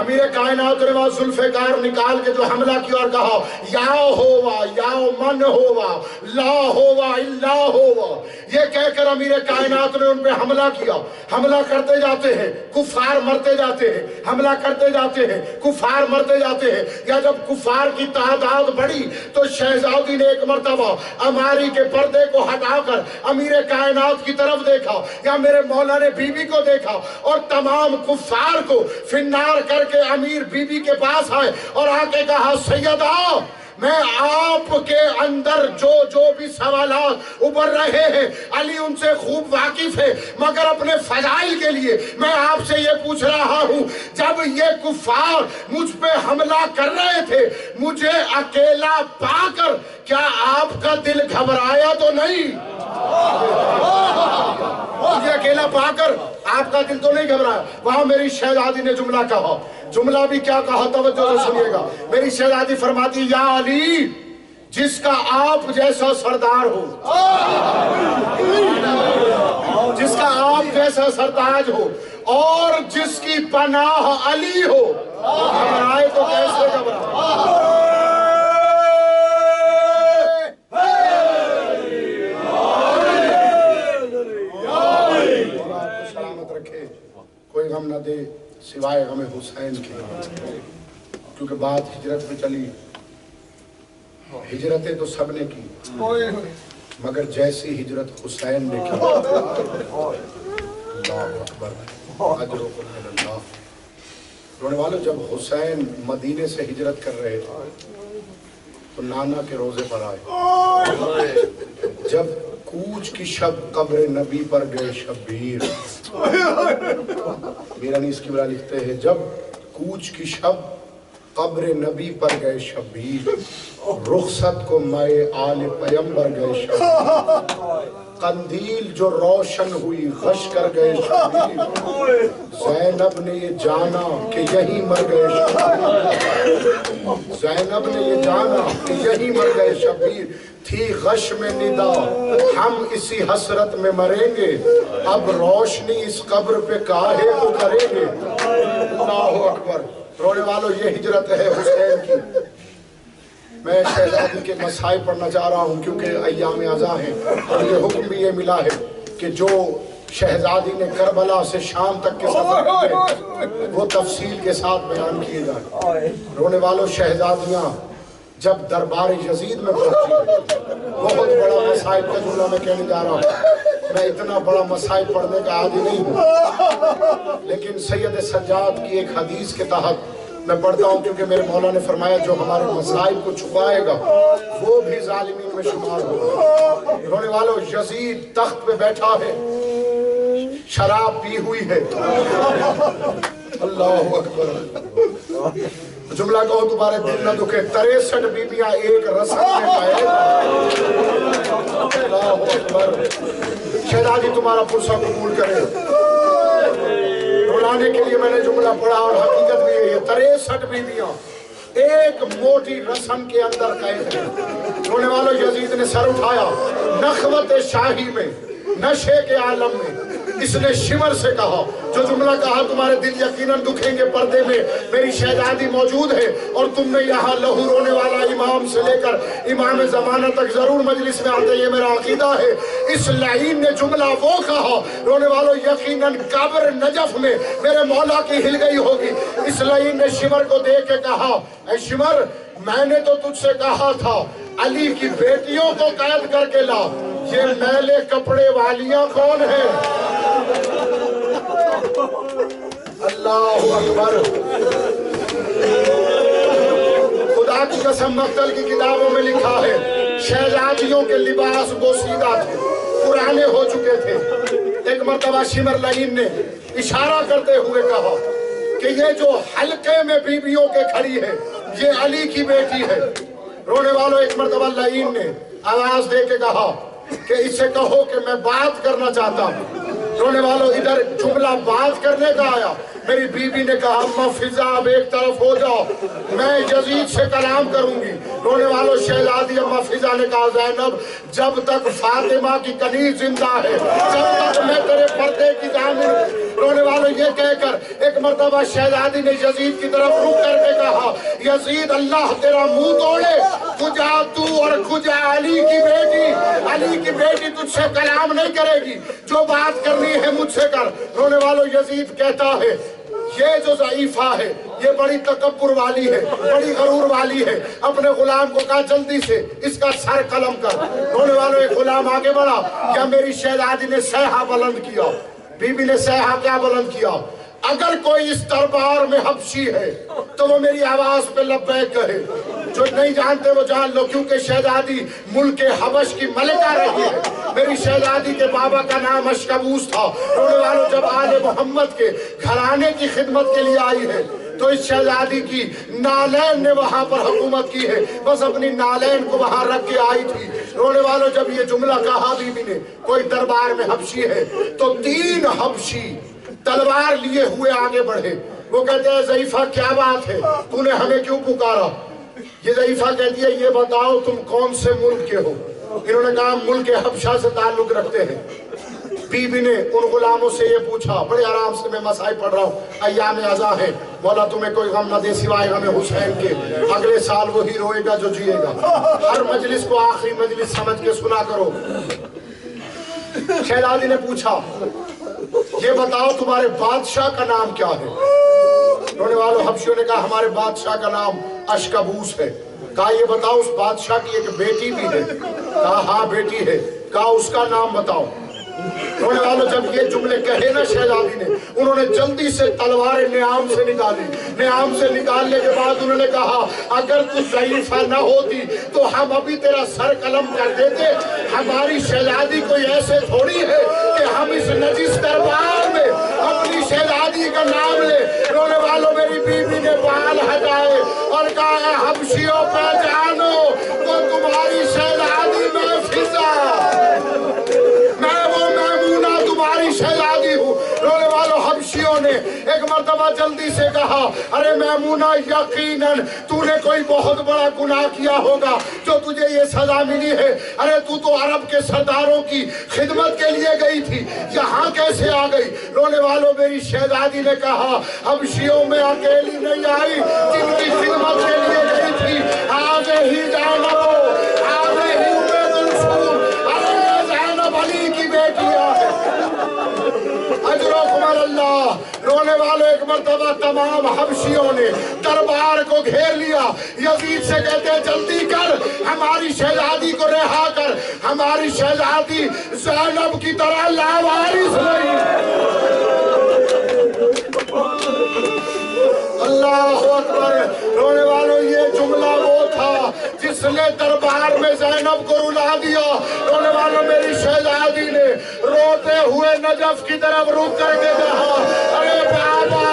امیر کائنات نے وہاں ذوالفقار نکال کے جو حملہ کیا اور کہا یا ہوا یا من ہوا لا ہوا الا ہوا، یہ کہہ کر امیر کائنات نے ان پہ حملہ کیا۔ حملہ کرتے جاتے ہیں، کفار مرتے جاتے ہیں، حملہ کرتے جاتے ہیں، کفار مرتے جاتے ہیں۔ یا جب کفار کی تعداد بڑھی تو شہزادی نے ایک مرتبہ اماری کے پردے کو ہٹا کر امیر کائنات کی طرف دیکھا، یا میرے مولا نے بی بی کو دیکھا اور تمام کفار کو فنار کر کے امیر بی بی کے پاس آئے اور آ کے کہا سیدہ، میں آپ کے اندر جو بھی سوالات ابھر رہے ہیں علی ان سے خوب واقف ہے، مگر اپنے فضائل کے لیے میں آپ سے یہ پوچھ رہا ہوں، جب یہ کفار مجھ پہ حملہ کر رہے تھے مجھے اکیلا پا کر کیا آپ کا دل گھبرایا تو نہیں؟ مجھے اکیلا پا کر آپ کا دل تو نہیں گھبرایا. وہاں میری شہزادی نے جملہ کہا. جملہ بھی کیا کہا توجہ سے سنیے گا. میری شہزادی فرماتی یا علی جس کا آپ جیسا سردار ہو, جس کا آپ جیسا سرتاج ہو اور جس کی پناہ علی ہو, گھبرائے تو کیسے گھبرائے. سلامت رکھے, کوئی غم نہ دے سوائے غم حسین کی, کیونکہ بات ہجرت پہ چلی. ہجرتیں تو سب نے کی مگر جیسی ہجرت حسین نے کی. اللہ اکبر, اجرکم من اللہ. رونے والوں, جب حسین مدینے سے ہجرت کر رہے تھے تو نانا کے روزے پر آئے. جب کوچ کی شب قبر نبی پر گئے شبیر, میرانی اس کی برا لکھتے ہیں جب کوچ کی شب قبر نبی پر گئے شبیر, رخصت کو مائے آل پیمبر گئے شبیر, قندیل جو روشن ہوئی غش کر گئے شبیر, زینب نے یہ جانا کہ یہی مر گئے شبیر, زینب نے یہ جانا کہ یہی مر گئے شبیر, تھی غش میں ندا ہم اسی حسرت میں مریں گے, اب روشنی اس قبر پہ کاہے کو کریں گے. اللہ اکبر. رونے والوں, یہ ہجرت ہے حسین کی. میں شہزادی کے مسائل پڑھنا چاہ رہا ہوں کیونکہ ایام ازاں ہیں اور یہ حکم بھی یہ ملا ہے کہ جو شہزادی نے کربلا سے شام تک کے سفر کیے وہ تفصیل کے ساتھ بیان کیے جائیں. رونے والوں, شہزادیاں جب دربار یزید میں پہنچی, بہت بڑا مسائل کا جملہ میں کہنے جا رہا ہوں. میں اتنا بڑا مسائل پڑھنے کا عادی نہیں ہوں, لیکن سید سجاد کی ایک حدیث کے تحت میں پڑھتا ہوں کیونکہ میرے مولا نے فرمایا جو ہمارے مسائل کو چھپائے گا وہ بھی ظالمین میں شمار ہوگا. رونے والوں, یزید تخت پہ بیٹھا ہے, شراب پی ہوئی ہے. اللہ اکبر. جملہ کہو تمہارے دل نہ دکھے, 63 بیبیاں ایک رسم میں پائے. اللہ اکبر. شہزادی تمہارا پرسہ قبول کرے. رلانے کے لیے میں نے جملہ پڑھا اور حقیقت بھی ہے, 63 بیبیاں ایک موٹی رسم کے اندر قید ہیں. رونے والوں, یزید نے سر اٹھایا, نخوت شاہی میں, نشے کے عالم میں اس نے شمر سے کہا, جو جملہ کہا تمہارے دل یقیناً دکھیں گے, پردے میں میری شہزادی موجود ہے اور تم نے یہاں لہو رونے والا امام سے لے کر امام زمانہ تک ضرور مجلس میں آتے, یہ میرا عقیدہ ہے. اس لعین نے جملہ وہ کہا, رونے والوں یقیناً قبر نجف میں میرے مولا کی ہل گئی ہوگی. اس لعین نے شمر کو دیکھ کے کہا, اے شمر میں نے تو تجھ سے کہا تھا علی کی بیٹیوں کو قید کر کے لا, یہ میلے کپڑے والیاں کون ہیں؟ اللہ اکبر. خدا کی قسم مقتل کی کتابوں میں لکھا ہے شہزادیوں کے لباس بوسیدہ تھے, پرانے ہو چکے تھے. ایک مرتبہ شمر لعین نے اشارہ کرتے ہوئے کہا کہ یہ جو حلقے میں بیویوں کے کھڑی ہے یہ علی کی بیٹی ہے. رونے والوں, ایک مرتبہ لعین نے آواز دے کے کہا کہ اس سے کہو کہ میں بات کرنا چاہتا ہوں. رونے والوں, ادھر جملہ بات کرنے کا آیا. میری بیوی نے کہا اماں فضا اب ایک طرف ہو جاؤ, میں یزید سے کلام کروں گی. رونے والوں, شہزادی اماں فضا نے کہا زینب جب تک فاطمہ کی کنیز زندہ ہے جب تک میں تیرے پردے کی ضامن. رونے والوں, یہ کہہ کر ایک مرتبہ شہزادی نے یزید کی طرف رخ کر کے کہا یزید اللہ تیرا منہ توڑے, کجا تو اور کجا علی کی بیٹی, علی کی بیٹی تجھ سے کلام نہیں کرے گی, جو بات کرنی ہے مجھ سے کر. رونے والوں, یزید کہتا ہے یہ جو ضعیفہ ہے یہ بڑی تکبر والی ہے, بڑی غرور والی ہے. اپنے غلام کو کہا جلدی سے اس کا سر قلم کر. رونے والوں, ایک غلام آگے بڑھا, کیا میری شہزادی نے سیحہ بلند کیا, بی بی نے سیحہ کیا بلند کیا, اگر کوئی اس دربار میں حبشی ہے تو وہ میری آواز پہ لبیک کہے. جو نہیں جانتے وہ جان لو, کیونکہ شہزادی ملک حبش کی ملکہ رہی ہے. میری شہزادی کے بابا کا نام اشکبوس تھا. رونے والوں, جب آل محمد کے گھرانے کی خدمت کے لیے آئی ہے تو اس شہزادی کی نالین نے وہاں پر حکومت کی ہے، بس اپنی نالین کو وہاں رکھ کے آئی تھی۔ رونے والوں جب یہ جملہ کہا بی بی نے، کوئی دربار میں حبشی ہے تو 3 حبشی تلوار لیے ہوئے آگے بڑھے۔ وہ کہتے ہیں ضعیفہ کیا بات ہے، تو نے ہمیں کیوں پکارا؟ یہ ضعیفہ کہتی ہے یہ بتاؤ تم کون سے ملک کے ہو؟ انہوں نے کہا ملک حبشہ سے تعلق رکھتے ہیں۔ بی بی نے ان غلاموں سے یہ پوچھا، بڑے آرام سے میں مسائل پڑھ رہا ہوں، ایام ازاں ہے، مولا تمہیں کوئی غم نہ دے سوائے غم حسین کے، اگلے سال وہی روئے گا جو جیے گا، ہر مجلس کو آخری مجلس سمجھ کے سنا کرو۔ شہزادی نے پوچھا یہ بتاؤ تمہارے بادشاہ کا نام کیا ہے؟ رونے والوں حبشیوں نے کہا ہمارے بادشاہ کا نام اشکبوس ہے۔ کہا یہ بتاؤ اس بادشاہ کی ایک بیٹی بھی ہے؟ کہا ہاں بیٹی ہے۔ کہا اس کا نام بتاؤ۔ رونے والوں جب یہ جملے کہے نا شہزادی نے، انہوں نے جلدی سے تلوار نیام سے نکالی۔ نیام سے نکالنے کے بعد انہوں نے کہا اگر تو ضعیفہ نہ ہوتی تو ہم ابھی تیرا سر قلم کر دیتے، ہماری شہزادی کوئی ایسے تھوڑی ہے کہ ہم اس نجس دربار میں اپنی شہزادی کا نام لے۔ رونے والوں میری بیوی نے بال ہٹائے اور کہا اے حبشیوں پہچانو تو تمہاری شہزادی میں فضا، میں وہ میمونہ تمہاری شہزادی ہوں۔ رونے والوں حبشیوں نے ایک مرتبہ جلدی سے کہا ارے میمونہ یقیناً تو نے کوئی بہت بڑا گناہ کیا ہوگا جو تجھے یہ سزا ملی ہے۔ ارے تو عرب کے سرداروں کی خدمت کے لیے گئی تھی، یہاں کیسے آ گئی؟ رونے والوں میری شہزادی نے کہا حبشیوں میں اکیلی نہیں آئی، جن کی خدمت کے لیے گئی تھی آگے ہی جانا ہو، آگے ہی عبید الرسول، ارے یہ زینب علی کی بیٹیاں ہے، اجرکم اللہ۔ رونے والے ایک مرتبہ تمام حبشیوں نے دربار کو گھیر لیا۔ یزید سے کہتے جلدی کر، ہماری شہزادی کو رہا کر، ہماری شہزادی زینب کی طرح لاوارث نہیں۔ اللہ اکبر۔ رونے والوں یہ جملہ وہ تھا جس نے دربار میں زینب کو رلا دیا۔ رونے والوں میری شہزادی نے روتے ہوئے نجف کی طرف رک کر کے کہا ارے بابا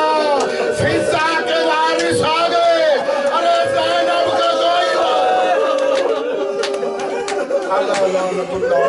فضا کے وارث آ گئے، ارے زینب کا کوئی اللہ لعنت اللہ